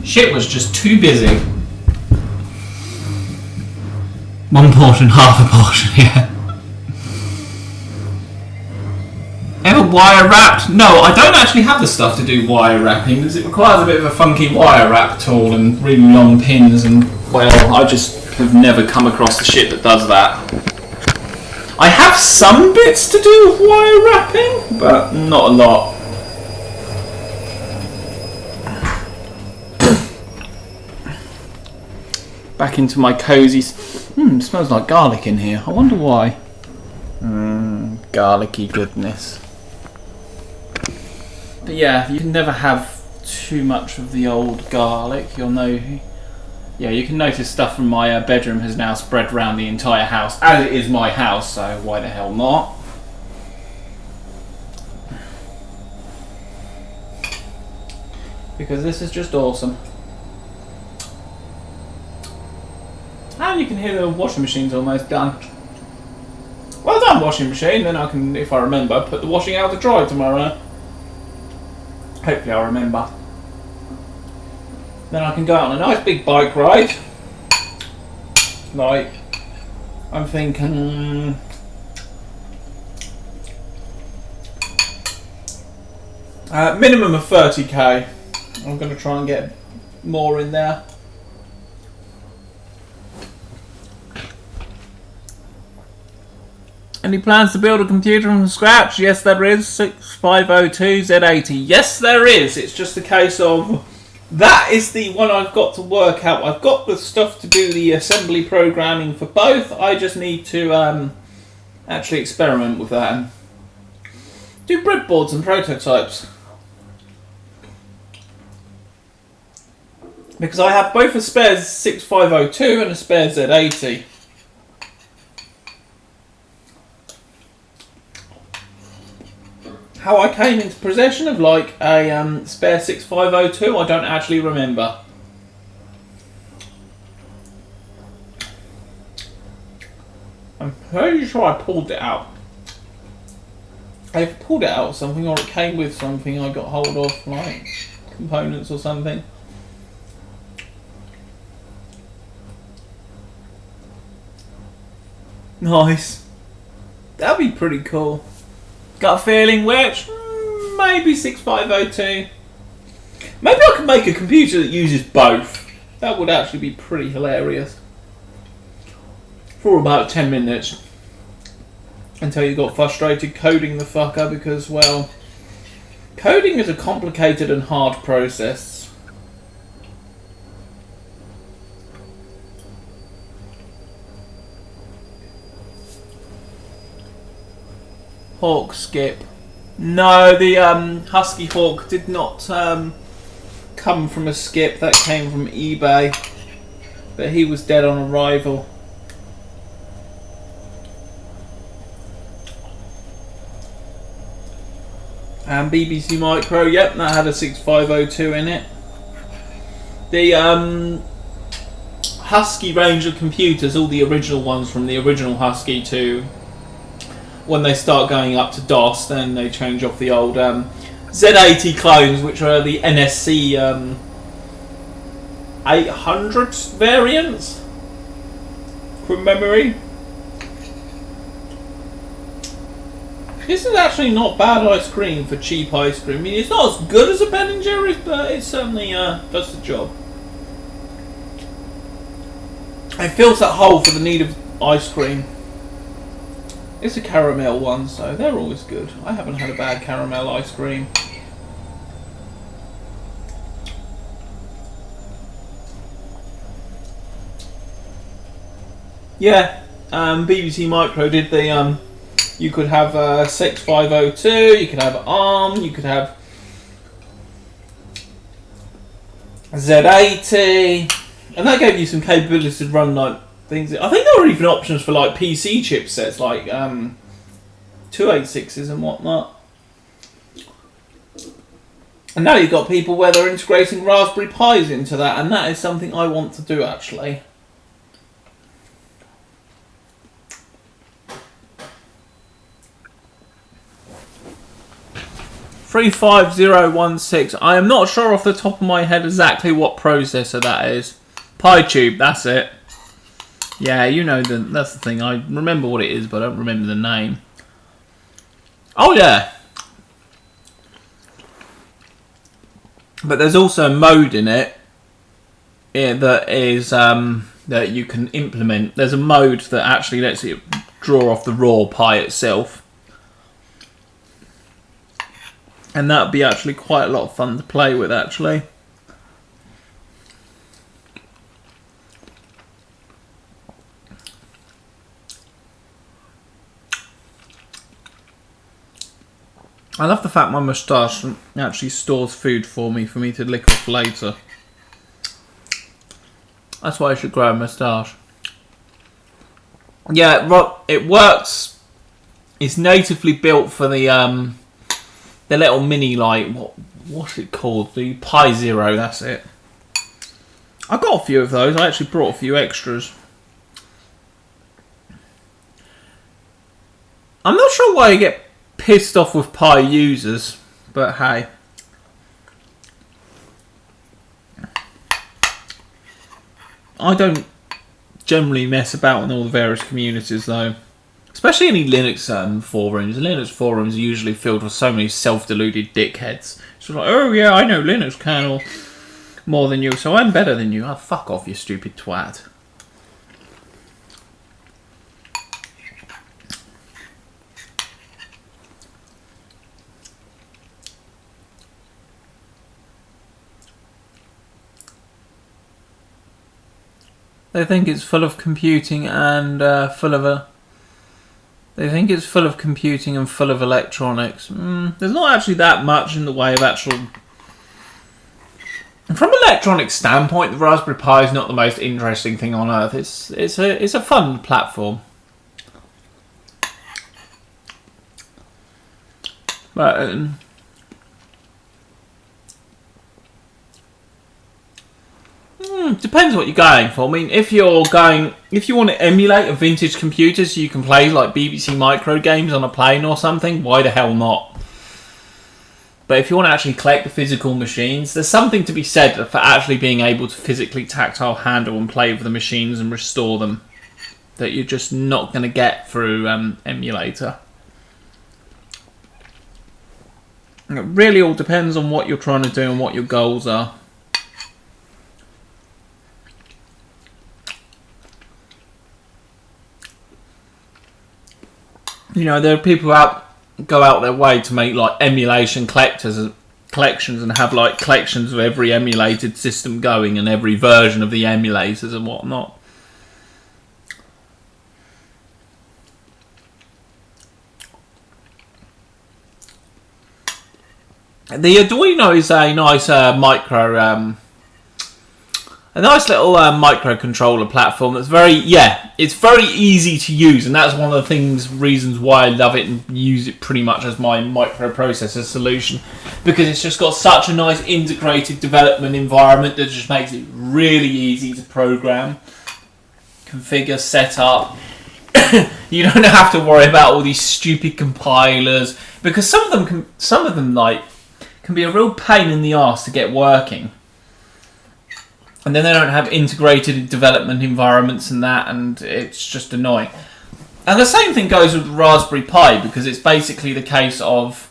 A: Shit was just too busy. 1 portion, half a portion, yeah. Ever wire wrapped? No, I don't actually have the stuff to do wire wrapping because it requires a bit of a funky wire wrap tool and really long pins and, well, I just have never come across the shit that does that. I have some bits to do with wire wrapping, but not a lot. Back into my cosy... it smells like garlic in here. I wonder why. Garlicky goodness. But yeah, you can never have too much of the old garlic. You'll know
B: Yeah, you can notice stuff from my bedroom has now spread around the entire house, as it is my house, so why the hell not? Because this is just awesome. And you can hear the washing machine's almost done. Well done, washing machine. Then I can, if I remember, put the washing out to dry tomorrow. Hopefully I'll remember. Then I can go out on a nice big bike ride. Like, I'm thinking... minimum of 30k. I'm going to try and get more in there. Any plans to build a computer from scratch? Yes, there is. 6502 Z80. Yes, there is. It's just a case of... That is the one I've got to work out. I've got the stuff to do the assembly programming for both. I just need to actually experiment with that and do breadboards and prototypes. Because I have both a spare 6502 and a spare Z80. How I came into possession of like a spare 6502, I don't actually remember. I'm pretty sure I pulled it out. I pulled it out of something, or it came with something I got hold of, like components or something. Nice. That'd be pretty cool. Got a feeling which? Maybe 6502. Maybe I can make a computer that uses both. That would actually be pretty hilarious. For about 10 minutes. Until you got frustrated coding the fucker because, well, coding is a complicated and hard process. Hawk skip. No, the Husky Hawk did not come from a skip. That came from eBay. But he was dead on arrival. And BBC Micro, yep, that had a 6502 in it. The Husky range of computers, all the original ones from the original Husky to when they start going up to DOS, then they change off the old Z80 clones, which are the NSC 800 variants from memory. This is actually not bad ice cream for cheap ice cream. I mean, it's not as good as a Ben & Jerry's, but it certainly does the job. It fills that hole for the need of ice cream. It's a caramel one, so they're always good. I haven't had a bad caramel ice cream. Yeah, BBC Micro did the you could have 6502, you could have ARM, you could have Z80, and that gave you some capability to run like things. I think there were even options for like PC chipsets, like 286s and whatnot. And now you've got people where they're integrating Raspberry Pis into that, and that is something I want to do actually. .35016. I am not sure off the top of my head exactly what processor that is. PyTube, that's it. Yeah, you know, that's the thing. I remember what it is, but I don't remember the name. Oh, yeah. But there's also a mode in it that is that you can implement. There's a mode that actually lets you draw off the raw Pi itself. And that would be actually quite a lot of fun to play with, actually. I love the fact my moustache actually stores food for me to lick off later. That's why I should grow a moustache. Yeah, it works. It's natively built for the little mini, like, what's it called? The Pi Zero, that's it. I got a few of those. I actually brought a few extras. I'm not sure why you get pissed off with Pi users, but hey. I don't generally mess about in all the various communities, though. Especially any Linux forums. Linux forums are usually filled with so many self-deluded dickheads. It's like, oh yeah, I know Linux kernel more than you, so I'm better than you. Oh, fuck off, you stupid twat. They think it's full of computing and full of They think it's full of computing and full of electronics. There's not actually that much in the way of actual. From an electronic standpoint, the Raspberry Pi is not the most interesting thing on earth. It's a fun platform. But depends what you're going for. I mean, if you want to emulate a vintage computer so you can play like BBC Micro games on a plane or something, why the hell not? But if you want to actually collect the physical machines, there's something to be said for actually being able to physically tactile handle and play with the machines and restore them that you're just not going to get through emulator. It really all depends on what you're trying to do and what your goals are. You know, there are people who go out their way to make like emulation collections and have like collections of every emulated system going and every version of the emulators and whatnot. The Arduino is a nice a nice little microcontroller platform that's it's very easy to use, and that's one of the reasons why I love it and use it pretty much as my microprocessor solution, because it's just got such a nice integrated development environment that just makes it really easy to program, configure, set up. You don't have to worry about all these stupid compilers, because some of them can be a real pain in the arse to get working. And then they don't have integrated development environments and that, and it's just annoying. And the same thing goes with the Raspberry Pi, because it's basically the case of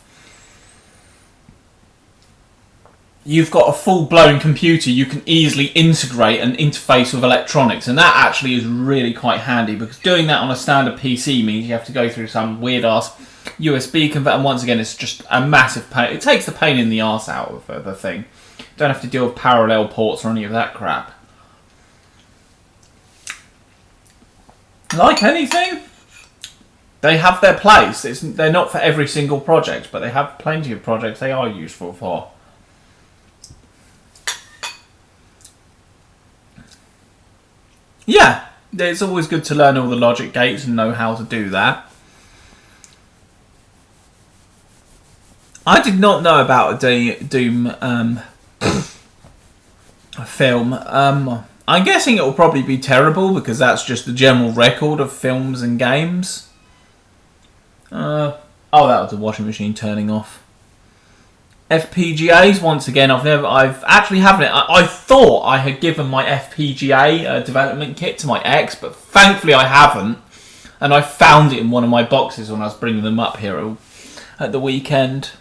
B: you've got a full-blown computer you can easily integrate and interface with electronics, and that actually is really quite handy, because doing that on a standard PC means you have to go through some weird-ass USB converter, and once again, it's just a massive pain. It takes the pain in the arse out of the thing. Don't have to deal with parallel ports or any of that crap. Like anything, they have their place. They're not for every single project, but they have plenty of projects they are useful for. Yeah, it's always good to learn all the logic gates and know how to do that. I did not know about a Doom film. I'm guessing it will probably be terrible, because that's just the general record of films and games. Oh, that was the washing machine turning off. FPGAs, once again, I've actually haven't it. I thought I had given my FPGA development kit to my ex, but thankfully I haven't. And I found it in one of my boxes when I was bringing them up here at the weekend.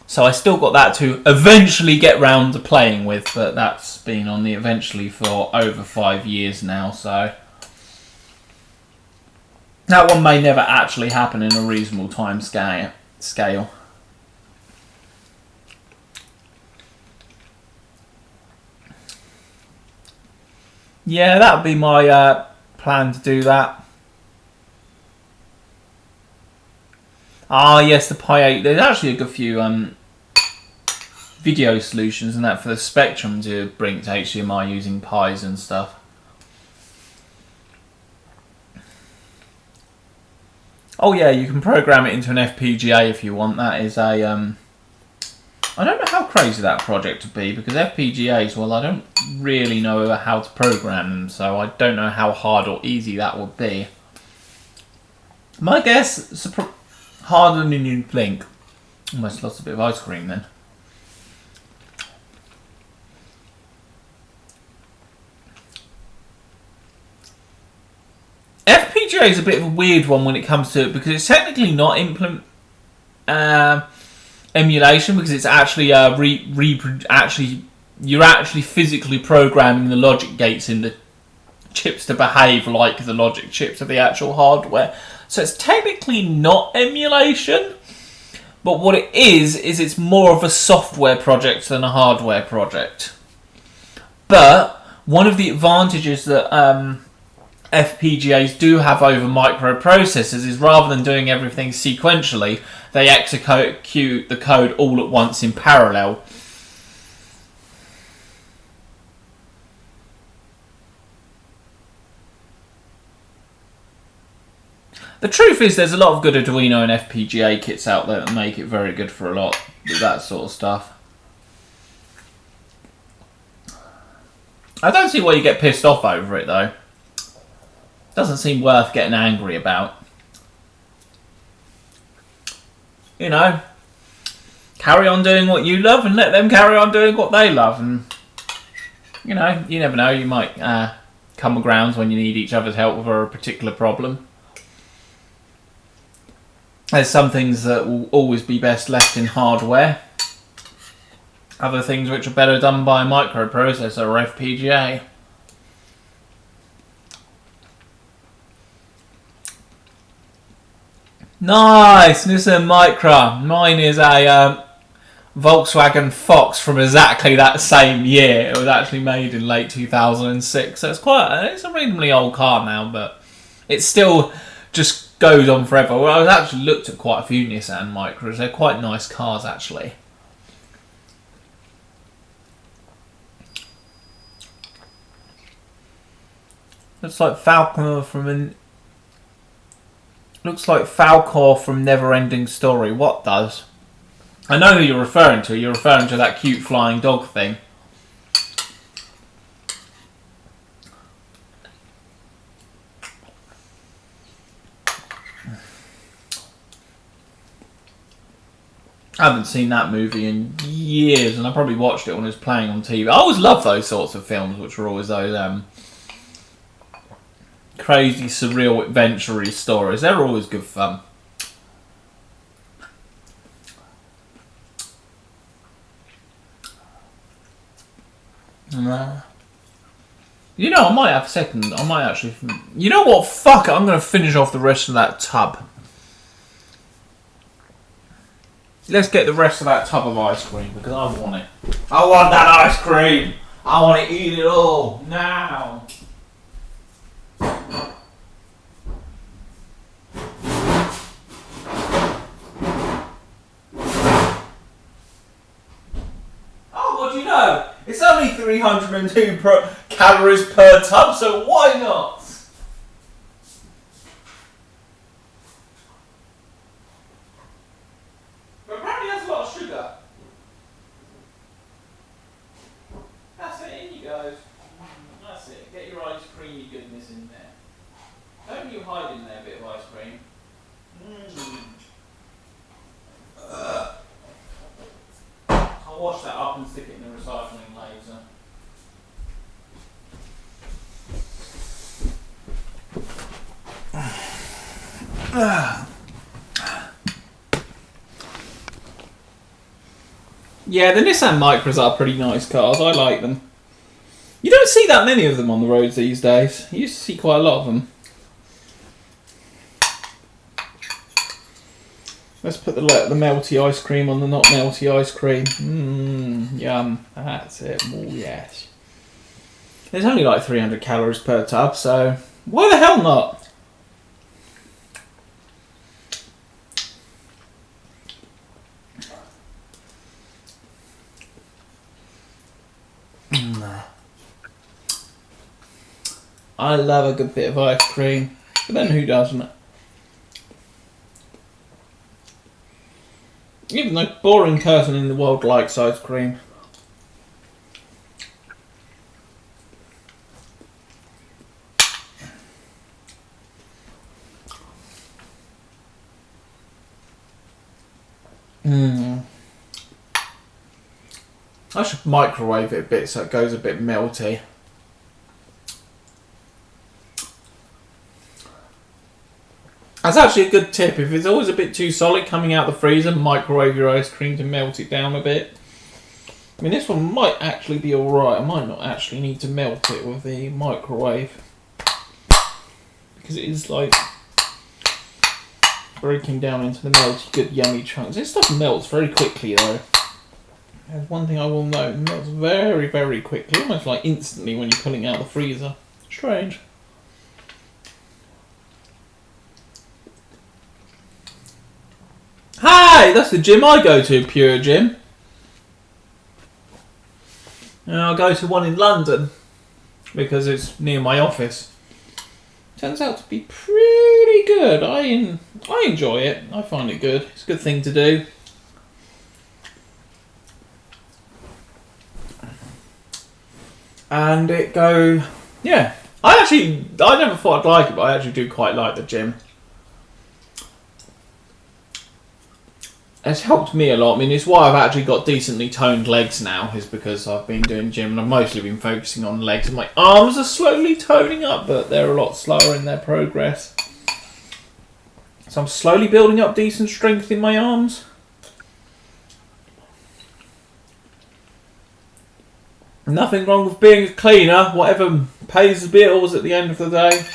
B: So I still got that to eventually get round to playing with, but that's been on the eventually for over 5 years now, so that one may never actually happen in a reasonable time scale. Yeah, that would be my plan to do that. Ah, yes, the Pi 8. There's actually a good few
A: video solutions and that for the Spectrum to bring to HDMI using Pis and stuff. Oh yeah, you can program it into an FPGA if you want. That is a I don't know how crazy that project would be, because FPGAs, well, I don't really know how to program them, so I don't know how hard or easy that would be. My guess is harder than you'd think. Almost lost a bit of ice cream then. FPGA is a bit of a weird one when it comes to it, because it's technically not emulation, because it's actually you're actually physically programming the logic gates in the chips to behave like the logic chips of the actual hardware. So it's technically not emulation, but what it is it's more of a software project than a hardware project. But one of the advantages that FPGAs do have over microprocessors is, rather than doing everything sequentially, they execute the code all at once in parallel. The truth is, there's a lot of good Arduino and FPGA kits out there that make it very good for a lot of that sort of stuff. I don't see why you get pissed off over it, though. Doesn't seem worth getting angry about. You know, carry on doing what you love and let them carry on doing what they love. And, you know, you never know, you might come around when you need each other's help for a particular problem. There's some things that will always be best left in hardware. Other things which are better done by a microprocessor or FPGA. Nice! Nissan Micra. Mine is a Volkswagen Fox from exactly that same year. It was actually made in late 2006. So it's a reasonably old car now, but it still just goes on forever. Well, I've actually looked at quite a few Nissan Micras. They're quite nice cars, actually. Looks like Falcor from Neverending Story. What does? I know who you're referring to. You're referring to that cute flying dog thing. I haven't seen that movie in years, and I probably watched it when it was playing on TV. I always love those sorts of films, which were always those crazy, surreal, adventure-y stories. They're always good fun. You know, I might have a second. I might actually... You know what? Fuck it. I'm going to finish off the rest of that tub. Let's get the rest of that tub of ice cream, because I want it. I want that ice cream! I want to eat it all, now! Oh, what do you know? It's only 302 calories per tub, so why not? But apparently it has a lot of sugar. That's it, in you go. That's it, get your ice creamy goodness in there. Don't you hide in there a bit of ice cream. I'll wash that up and stick it in the recycling later. Yeah, the Nissan Micras are pretty nice cars. I like them. You don't see that many of them on the roads these days. You used to see quite a lot of them. Let's put the melty ice cream on the not melty ice cream. Yum. That's it. Oh, yes. There's only like 300 calories per tub, so why the hell not?
B: I love a good bit of ice cream. But then who doesn't? Even the boring person in the world likes ice cream. I should microwave it a bit so it goes a bit melty. That's actually a good tip. If it's always a bit too solid coming out the freezer, microwave your ice cream to melt it down a bit. I mean, this one might actually be alright. I might not actually need to melt it with the microwave. Because it is like breaking down into the melty, good, yummy chunks. This stuff melts very quickly though. There's one thing I will note, it melts very, very quickly. Almost like instantly when you're pulling out the freezer. Strange. Hi! That's the gym I go to, Pure Gym. And I'll go to one in London because it's near my office. Turns out to be pretty good. I enjoy it. I find it good. It's a good thing to do. And it go... Yeah. I never thought I'd like it, but I actually do quite like the gym. It's helped me a lot. I mean, it's why I've actually got decently toned legs now, is because I've been doing gym and I've mostly been focusing on legs. And my arms are slowly toning up, but they're a lot slower in their progress. So I'm slowly building up decent strength in my arms. Nothing wrong with being a cleaner, whatever pays the bills at the end of the day.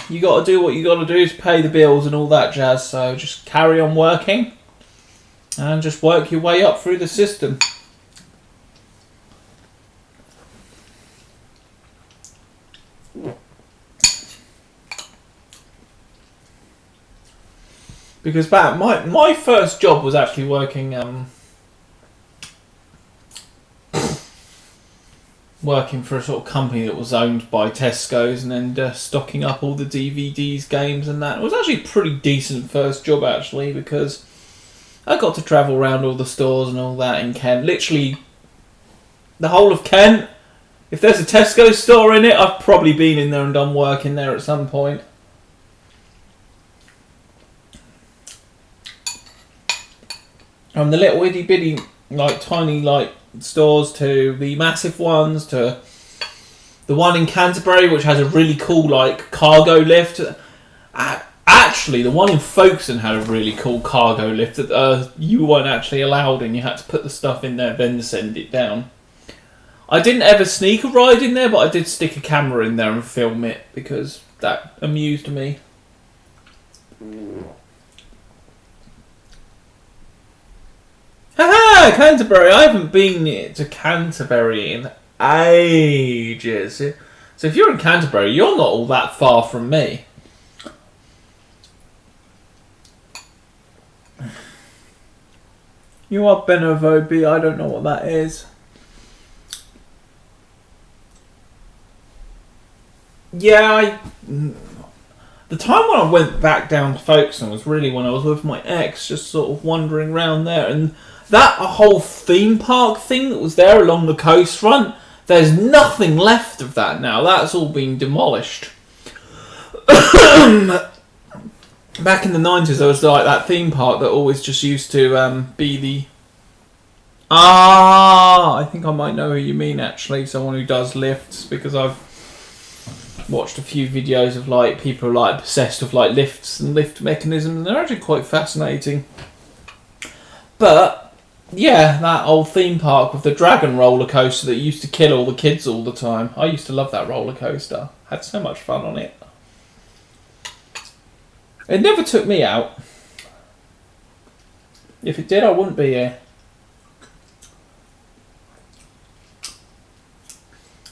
B: You got to do what you got to do to pay the bills and all that jazz, so just carry on working and just work your way up through the system. Because my first job was actually working working for a sort of company that was owned by Tesco's and then stocking up all the DVDs, games and that. It was actually a pretty decent first job actually, because I got to travel around all the stores and all that in Kent. Literally the whole of Kent. If there's a Tesco store in it, I've probably been in there and done work in there at some point. From the little itty bitty, like tiny like stores to the massive ones to the one in Canterbury, which has a really cool like cargo lift. Actually, the one in Folkestone had a really cool cargo lift that you weren't actually allowed in. You had to put the stuff in there, then send it down. I didn't ever sneak a ride in there, but I did stick a camera in there and film it because that amused me. Haha, Canterbury! I haven't been to Canterbury in ages. So if you're in Canterbury, you're not all that far from me. You are Benevobi, I don't know what that is. Yeah, the time when I went back down to Folkestone was really when I was with my ex, just sort of wandering around there, and that whole theme park thing that was there along the coastfront, there's nothing left of that now. That's all been demolished. Back in the 90s, there was like that theme park that always just used to be the... I think I might know who you mean actually, someone who does lifts, because I've watched a few videos of like people like obsessed with like lifts and lift mechanisms, and they're actually quite fascinating. But yeah, that old theme park with the dragon roller coaster that used to kill all the kids all the time. I used to love that roller coaster. Had so much fun on it. It never took me out. If it did, I wouldn't be here.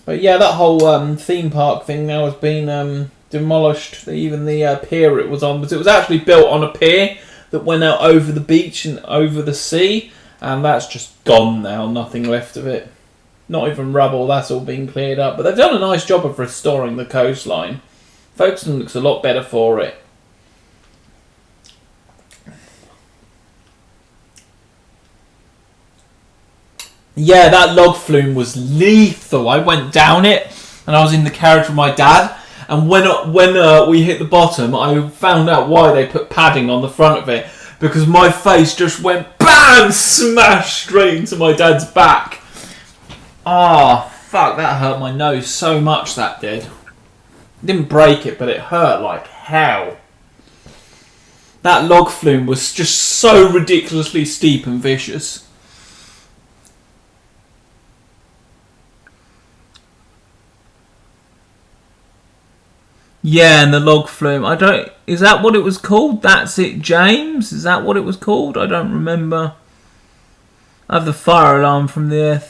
B: But yeah, that whole theme park thing now has been demolished. Even the pier it was on, but it was actually built on a pier that went out over the beach and over the sea. And that's just gone now, nothing left of it. Not even rubble, that's all been cleared up. But they've done a nice job of restoring the coastline. Folkestone looks a lot better for it. Yeah, that log flume was lethal. I went down it, and I was in the carriage with my dad. And when we hit the bottom, I found out why they put padding on the front of it. Because my face just went BAM! Smashed straight into my dad's back. Ah, fuck, that hurt my nose so much, that did. It didn't break it, but it hurt like hell. That log flume was just so ridiculously steep and vicious. Yeah, and the log flume. Is that what it was called? That's it, James? Is that what it was called? I don't remember. I have the fire alarm from the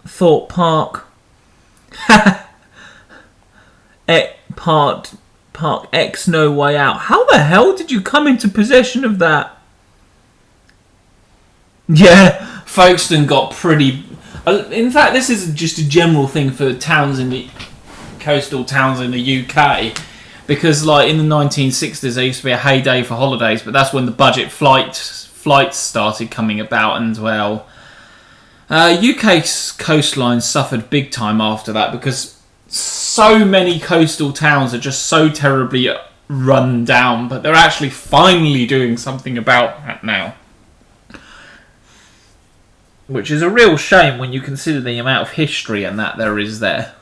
B: Thorpe Park. Park X No Way Out. How the hell did you come into possession of that? Yeah, Folkestone got pretty... In fact, this is just a general thing for towns in the... coastal towns in the UK, because like in the 1960s there used to be a heyday for holidays, but that's when the budget flights started coming about, and well, UK's coastline suffered big time after that, because so many coastal towns are just so terribly run down, but they're actually finally doing something about that now, which is a real shame when you consider the amount of history and that there is there.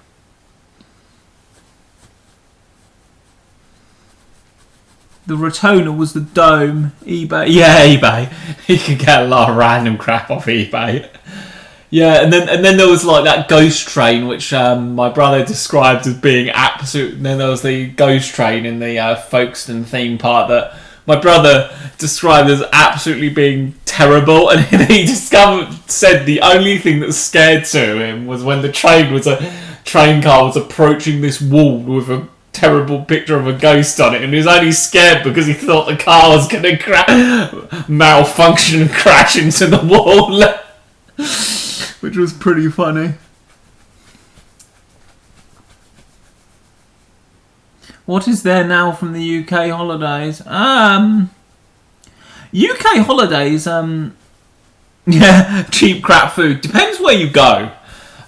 B: The Rotona was the dome. eBay. Yeah, eBay. You can get a lot of random crap off eBay. Yeah, and then there was like that ghost train, which my brother described as being absolute. And then there was the ghost train in the Folkestone theme park that my brother described as absolutely being terrible. And he said the only thing that scared to him was when the train car was approaching this wall with a terrible picture of a ghost on it, and he was only scared because he thought the car was going to malfunction and crash into the wall, which was pretty funny. What is there now from the UK holidays? UK holidays, yeah, cheap crap food. Depends where you go.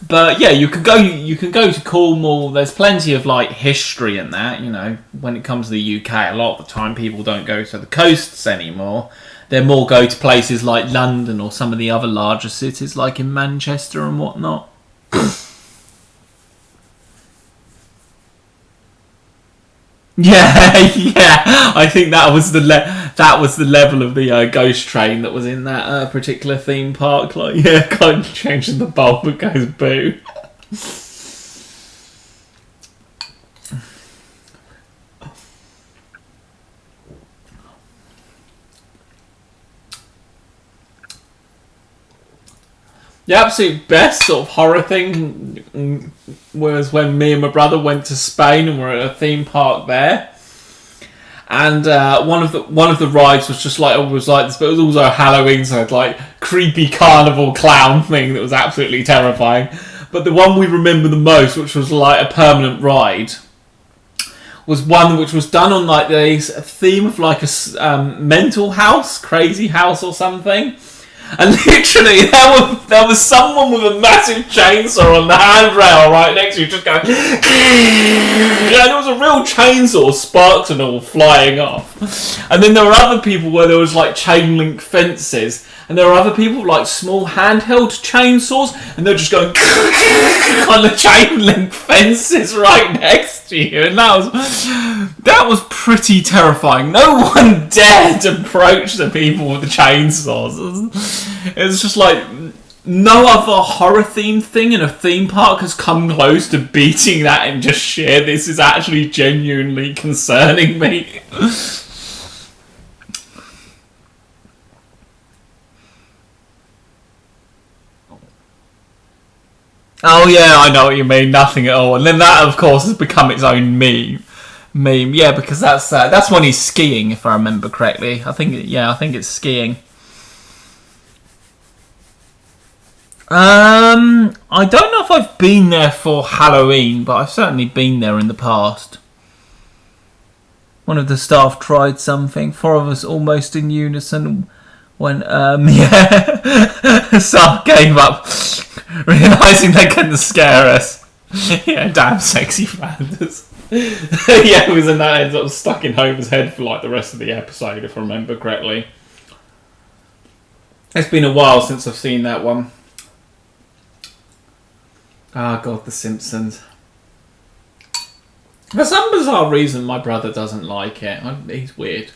B: But yeah, you can go to Cornwall. There's plenty of like history in that, you know. When it comes to the UK, a lot of the time people don't go to the coasts anymore. They more go to places like London or some of the other larger cities, like in Manchester and whatnot. Yeah, I think that was the level of the ghost train that was in that particular theme park. Like, yeah, kind of changing the bulb, it goes boo. The absolute best sort of horror thing was when me and my brother went to Spain and were at a theme park there, and one of the rides was just like this, but it was also Halloween, so it had like creepy carnival clown thing that was absolutely terrifying. But the one we remember the most, which was like a permanent ride, was one which was done on like the theme of like a mental house, crazy house or something. And literally, there was someone with a massive chainsaw on the handrail right next to you, just going, and it was a real chainsaw, sparks and all flying off. And then there were other people where there was like chain link fences, and there were other people with like small handheld chainsaws, and they're just going on the chain link fences right next to you, and that was pretty terrifying. No one dared approach the people with the chainsaws. It was just like no other horror themed thing in a theme park has come close to beating that in just sheer. This is actually genuinely concerning me. Oh yeah, I know what you mean. Nothing at all, and then that, of course, has become its own meme. Yeah, because that's when he's skiing, if I remember correctly. I think it's skiing.
A: I don't know if I've been there for Halloween, but I've certainly been there in the past. One of the staff tried something. 4 of us almost in unison when, staff gave up, realising they couldn't scare us. Yeah, damn sexy Flanders. Yeah, it was, and that ends up stuck in Homer's head for like the rest of the episode, if I remember correctly. It's been a while since I've seen that one. Ah, God, The Simpsons. For some bizarre reason, my brother doesn't like it. He's weird.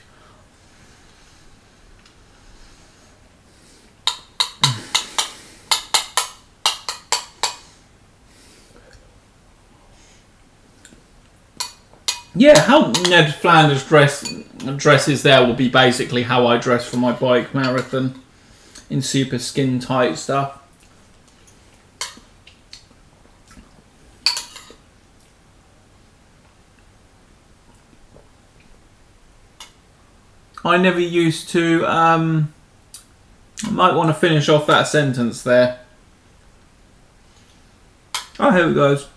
A: Yeah, how Ned Flanders dresses there will be basically how I dress for my bike marathon. In super skin tight stuff. I never used to, I might want to finish off that sentence there. Oh, here it goes.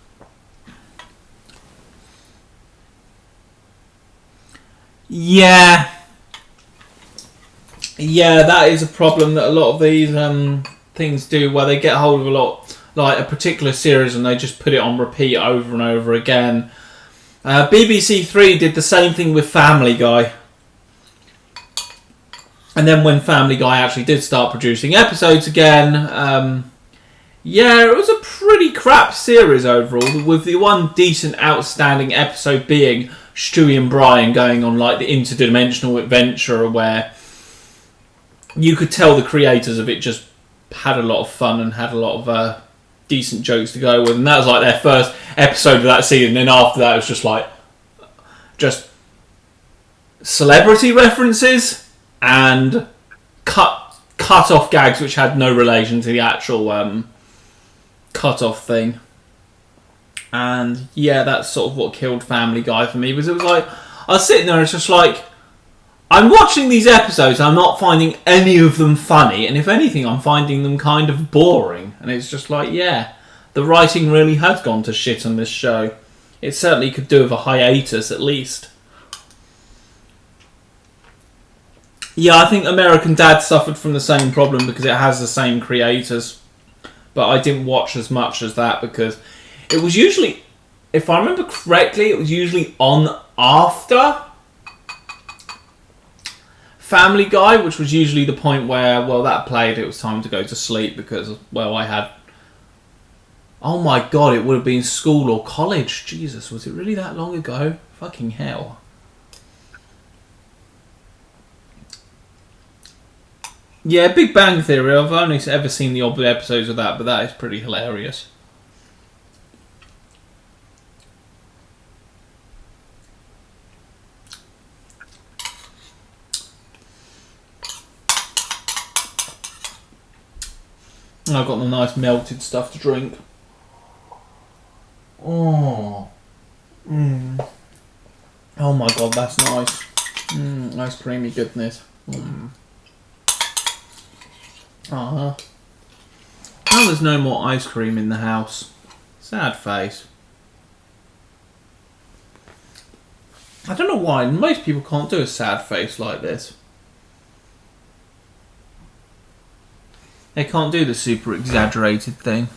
A: Yeah. Yeah, that is a problem that a lot of these things do, where they get hold of a lot, like a particular series, and they just put it on repeat over and over again. BBC Three did the same thing with Family Guy. And then when Family Guy actually did start producing episodes again, yeah, it was a pretty crap series overall, with the one decent outstanding episode being Stewie and Brian going on like the interdimensional adventure, where you could tell the creators of it just had a lot of fun and had a lot of decent jokes to go with, and that was like their first episode of that season. And then after that, it was just like celebrity references and cut off gags which had no relation to the actual cut off thing. And yeah, that's sort of what killed Family Guy for me. Was it was like I was sitting there, it's just like, I'm watching these episodes and I'm not finding any of them funny, and if anything I'm finding them kind of boring. And it's just like, yeah, the writing really has gone to shit on this show. It certainly could do with a hiatus at least. Yeah, I think American Dad suffered from the same problem because it has the same creators. But I didn't watch as much as that because it was usually, if I remember correctly, it was usually on after Family Guy, which was usually the point where, well, that played, it was time to go to sleep because, well, I had, oh my God, it would have been school or college. Jesus, was it really that long ago? Fucking hell. Yeah, Big Bang Theory. I've only ever seen the odd episodes of that, but that is pretty hilarious. I've got the nice melted stuff to drink. Oh. Oh my God, that's nice. Nice creamy goodness. Oh, there's no more ice cream in the house. Sad face. I don't know why. Most people can't do a sad face like this. They can't do the super exaggerated thing.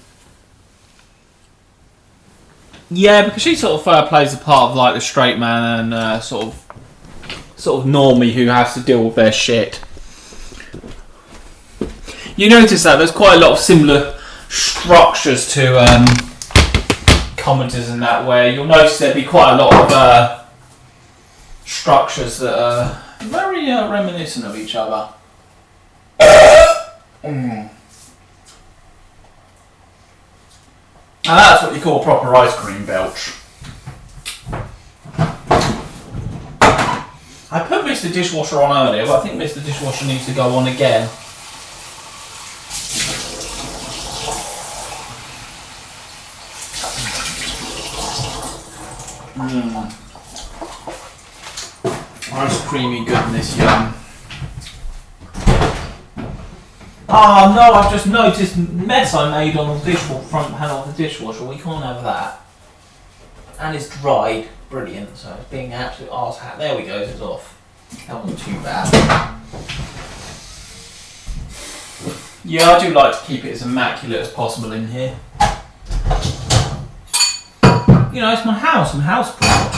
A: Yeah, because she sort of plays the part of like the straight man and sort of normie who has to deal with their shit. You notice that there's quite a lot of similar structures to commenters in that way. You'll notice there'd be quite a lot of structures that are very reminiscent of each other. And that's what you call a proper ice cream belch. I put Mr. Dishwasher on earlier, but I think Mr. Dishwasher needs to go on again. Nice creamy goodness, yum. Oh no, I've just noticed mess I made on the front panel of the dishwasher. We can't have that. And it's dried. Brilliant. So it's being an absolute arse hat. There we go, it's off. That wasn't too bad. Yeah, I do like to keep it as immaculate as possible in here. You know, it's my house. I'm house proud.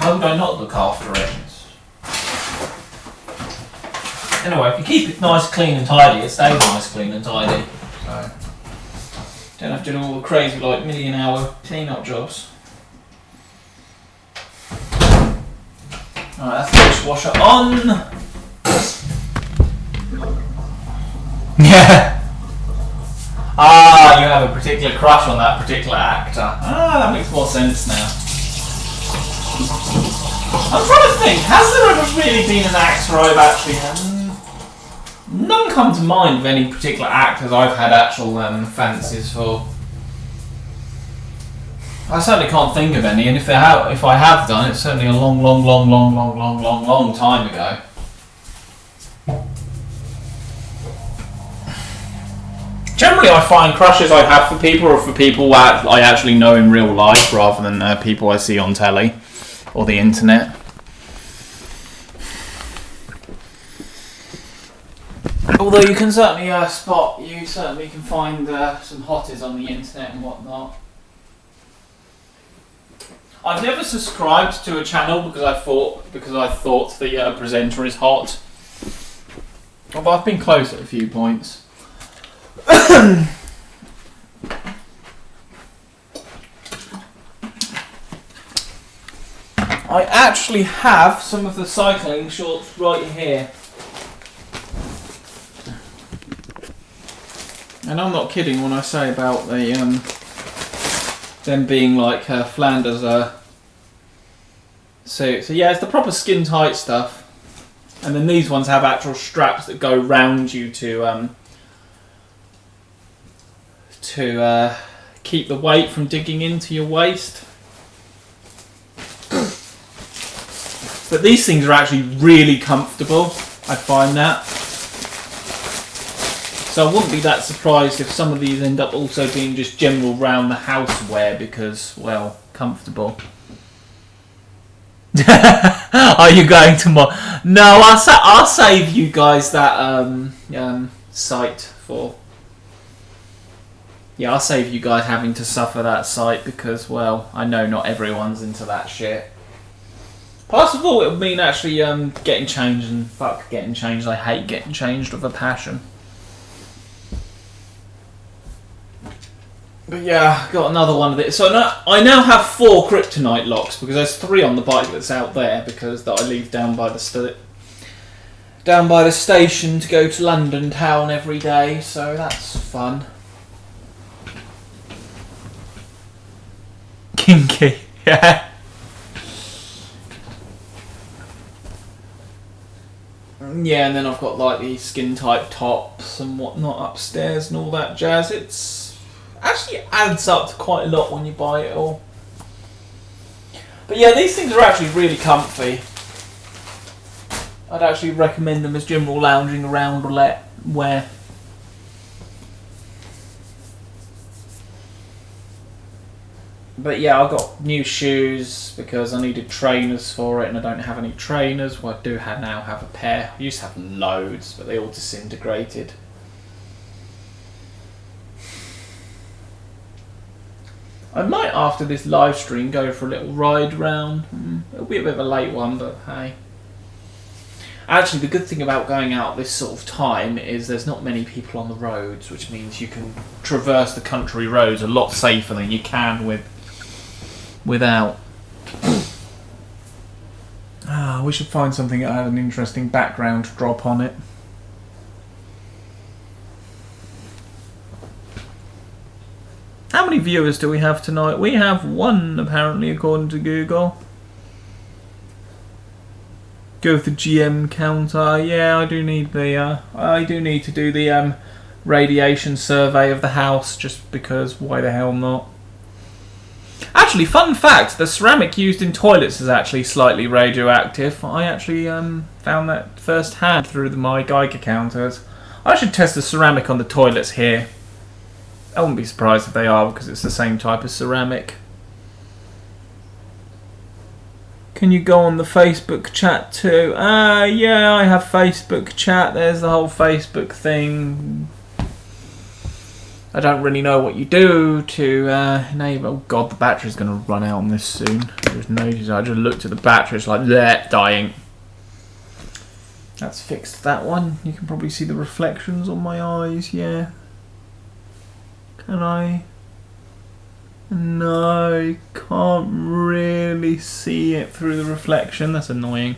A: Why would I not look after it? Anyway, if you keep it nice, clean and tidy, it stays nice, clean and tidy. So, don't have to do all the crazy, like, million-hour clean-up jobs. Alright, that's the dishwasher on. Yeah. Ah, you have a particular crush on that particular actor. Ah, that makes more sense now. I'm trying to think, has there ever really been an actor I've actually had? None come to mind of any particular actors I've had actual fancies for. I certainly can't think of any, and if I have done, it's certainly a long time ago. Generally, I find crushes I have for people are for people that I actually know in real life, rather than people I see on telly or the internet. Although you can certainly you certainly can find some hotties on the internet and whatnot. I've never subscribed to a channel because I thought the presenter is hot. Although I've been close at a few points. I actually have some of the cycling shorts right here. And I'm not kidding when I say about the them being like Flanders so yeah, it's the proper skin tight stuff. And then these ones have actual straps that go round you to keep the weight from digging into your waist. But these things are actually really comfortable, I find that. So I wouldn't be that surprised if some of these end up also being just general round the house wear because, well, comfortable. Are you going to No, I'll save you guys that sight for. Yeah, I'll save you guys having to suffer that sight because, well, I know not everyone's into that shit. Plus of all, it would mean actually getting changed, and fuck getting changed. I hate getting changed with a passion. But yeah, got another one of this. So I now have 4 kryptonite locks because there's 3 on the bike that's out there because that I leave down by the station to go to London town every day. So that's fun. Kinky, yeah. Yeah, and then I've got like these skin type tops and whatnot upstairs and all that jazz. It's actually adds up to quite a lot when you buy it all. But yeah, these things are actually really comfy. I'd actually recommend them as general lounging around wear. But yeah, I got new shoes because I needed trainers for it, and I don't have any trainers. Well, I do now have a pair. I used to have loads, but they all disintegrated. I might, after this live stream, go for a little ride round. It'll be a bit of a late one, but hey. Actually, the good thing about going out this sort of time is there's not many people on the roads, which means you can traverse the country roads a lot safer than you can without. We should find something that had an interesting background drop on it. How many viewers do we have tonight? We have 1, apparently, according to Google. Go with the GM counter. Yeah, I do need to do the radiation survey of the house, just because. Why the hell not?
B: Actually, fun fact, the ceramic used in toilets is actually slightly radioactive. I actually found that firsthand through my Geiger counters. I should test the ceramic on the toilets here. I wouldn't be surprised if they are, because it's the same type of ceramic. Can you go on the Facebook chat too? Yeah, I have Facebook chat. There's the whole Facebook thing. I don't really know what you do to enable. Oh god, the battery's going to run out on this soon. I just noticed. I just looked at the battery. It's like, bleh, dying. That's fixed that one. You can probably see the reflections on my eyes. Yeah. Can I? No, you can't really see it through the reflection. That's annoying.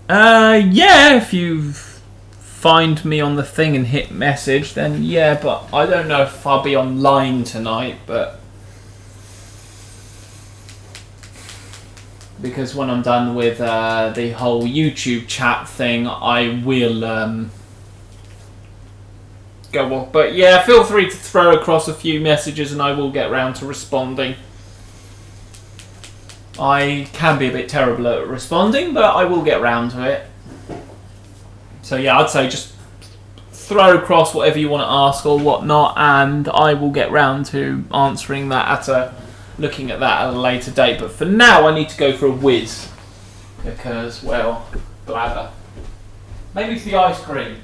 B: Yeah, if you find me on the thing and hit message, then yeah, but I don't know if I'll be online tonight, but because when I'm done with the whole YouTube chat thing, I will go off. But yeah, feel free to throw across a few messages and I will get round to responding. I can be a bit terrible at responding, but I will get round to it. So yeah, I'd say just throw across whatever you want to ask or whatnot, and I will get round to answering that looking at that at a later date. But for now, I need to go for a whiz because, well, bladder. Maybe it's the ice cream.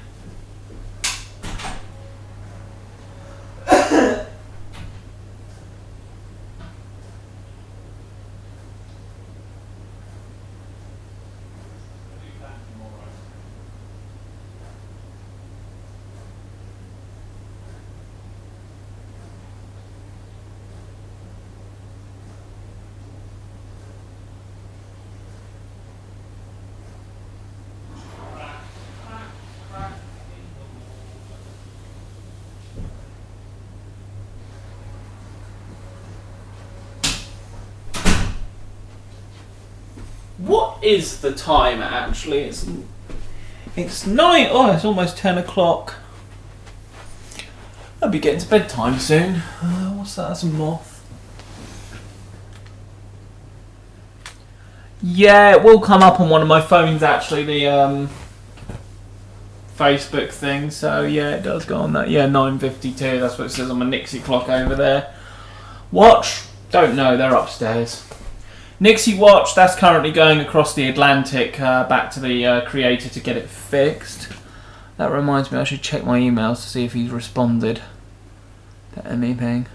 B: What is the time actually? It's 9. Oh, it's almost 10 o'clock. I'll be getting to bedtime soon. What's that? That's a moth. Yeah, it will come up on one of my phones actually, the Facebook thing. So yeah, it does go on that. Yeah, 9:52. That's what it says on my Nixie clock over there. Watch? Don't know. They're upstairs. Nixie watch, that's currently going across the Atlantic back to the creator to get it fixed. That reminds me, I should check my emails to see if he's responded to anything.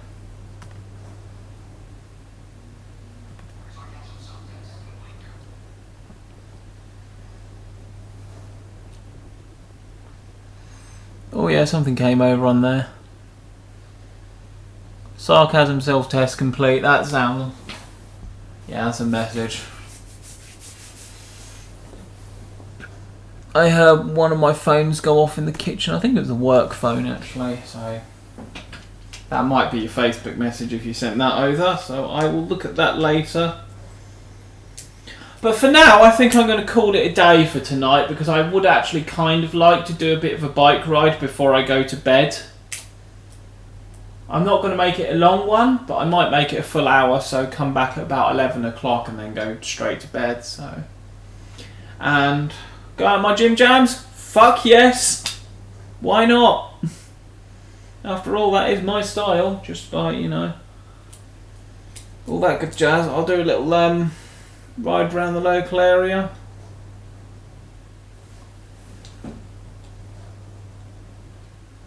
B: Oh yeah, something came over on there. Sarcasm self-test complete, that sounds... Yeah, that's a message. I heard one of my phones go off in the kitchen. I think it was a work phone actually, so that might be your Facebook message if you sent that over, so I will look at that later. But for now, I think I'm going to call it a day for tonight because I would actually kind of like to do a bit of a bike ride before I go to bed. I'm not going to make it a long one, but I might make it a full hour, so come back at about 11 o'clock and then go straight to bed. So, and go out my gym jams? Fuck yes! Why not? After all, that is my style, just like, you know, all that good jazz. I'll do a little ride around the local area.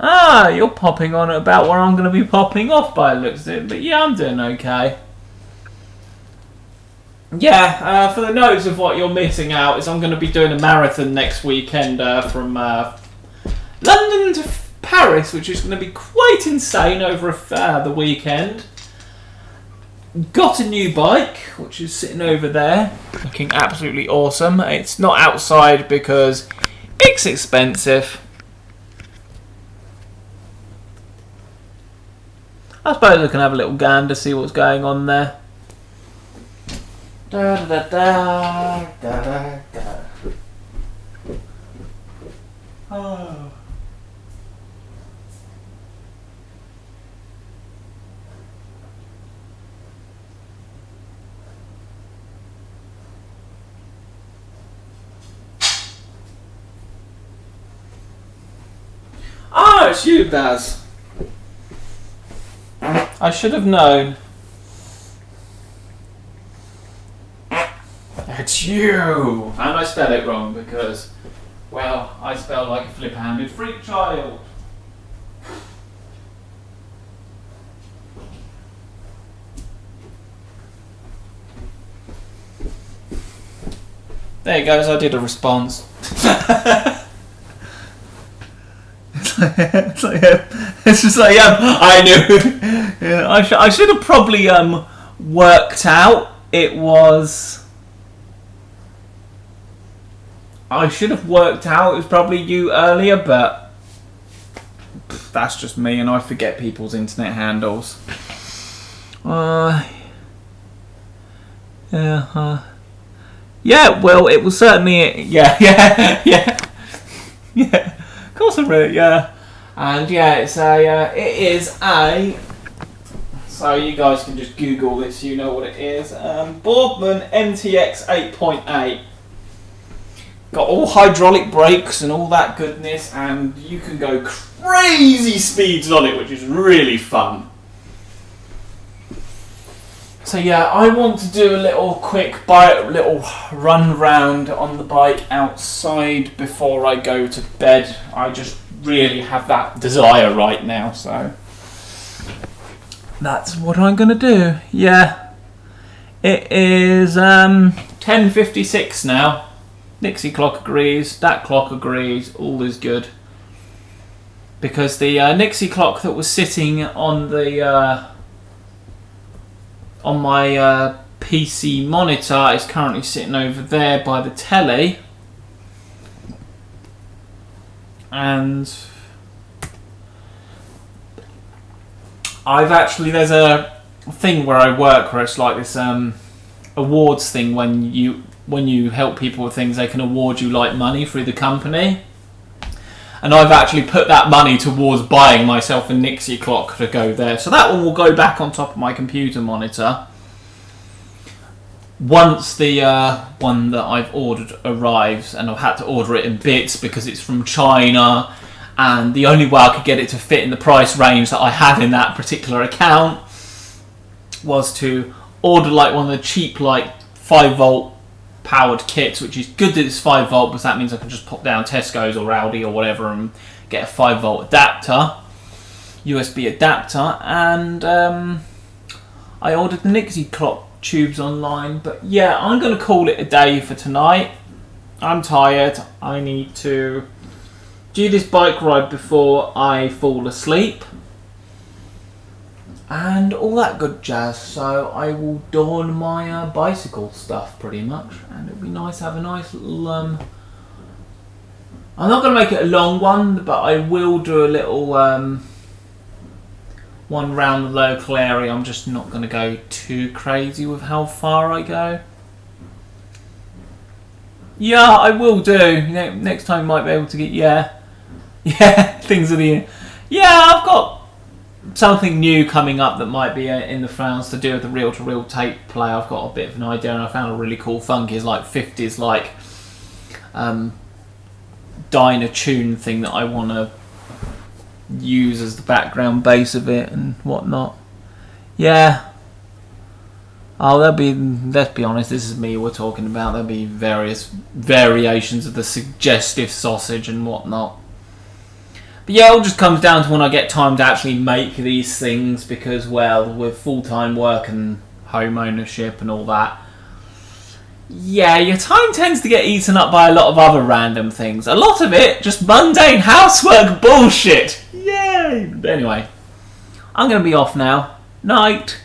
B: Ah, you're popping on at about where I'm going to be popping off by the looks of it. But yeah, I'm doing okay. Yeah, for the notes of what you're missing out is I'm going to be doing a marathon next weekend from London to Paris, which is going to be quite insane over the weekend. Got a new bike, which is sitting over there, looking absolutely awesome. It's not outside because it's expensive. I suppose I can have a little gander, see what's going on there. Da, da, da, da, da, da. Oh. Oh, it's you, Baz. I should have known. It's you! And I spell it wrong because, well, I spell like a flip-handed freak child. There you go, I did a response.
A: It's just like, I knew. Yeah, I should have probably worked out it was. I should have worked out it was probably you earlier, but that's just me, and I forget people's internet handles. Yeah. Well, it was certainly yeah. Of course I read it, yeah. And yeah, it is a. So you guys can just Google this, you know what it is. Boardman MTX 8.8. Got all hydraulic brakes and all that goodness, and you can go crazy speeds on it, which is really fun. So yeah, I want to do a little quick little run round on the bike outside before I go to bed. I just really have that desire right now, so that's what I'm gonna do. Yeah, it is 10:56 now. Nixie clock agrees, that clock agrees, all is good. Because the Nixie clock that was sitting on the on my PC monitor is currently sitting over there by the telly, and there's a thing where I work where it's like this awards thing. When you help people with things, they can award you like money through the company. And I've actually put that money towards buying myself a Nixie clock to go there. So that one will go back on top of my computer monitor once the one that I've ordered arrives. And I've had to order it in bits because it's from China. And the only way I could get it to fit in the price range that I had in that particular account was to order like one of the cheap like 5-volt powered kits, which is good that it's 5-volt, because that means I can just pop down Tesco's or Aldi or whatever and get a 5-volt adapter, USB adapter, and I ordered the Nixie clock tubes online. But yeah, I'm going to call it a day for tonight. I'm tired. I need to do this bike ride before I fall asleep and all that good jazz. So I will don my bicycle stuff pretty much, and it'll be nice to have a nice little I'm not going to make it a long one, but I will do a little one round the local area. I'm just not going to go too crazy with how far I go. Yeah, I will do. Next time I might be able to get things of the I've got something new coming up that might be in the France to do with the reel-to-reel tape play. I've got a bit of an idea, and I found a really cool funky, it's like 50s like diner tune thing that I want to use as the background bass of it and whatnot. Yeah. Let's be honest, this is me we're talking about. There'll be various variations of the suggestive sausage and whatnot. But yeah, it all just comes down to when I get time to actually make these things, because, well, with full-time work and home ownership and all that, yeah, your time tends to get eaten up by a lot of other random things. A lot of it, just mundane housework bullshit. Yay! But anyway, I'm going to be off now. Night.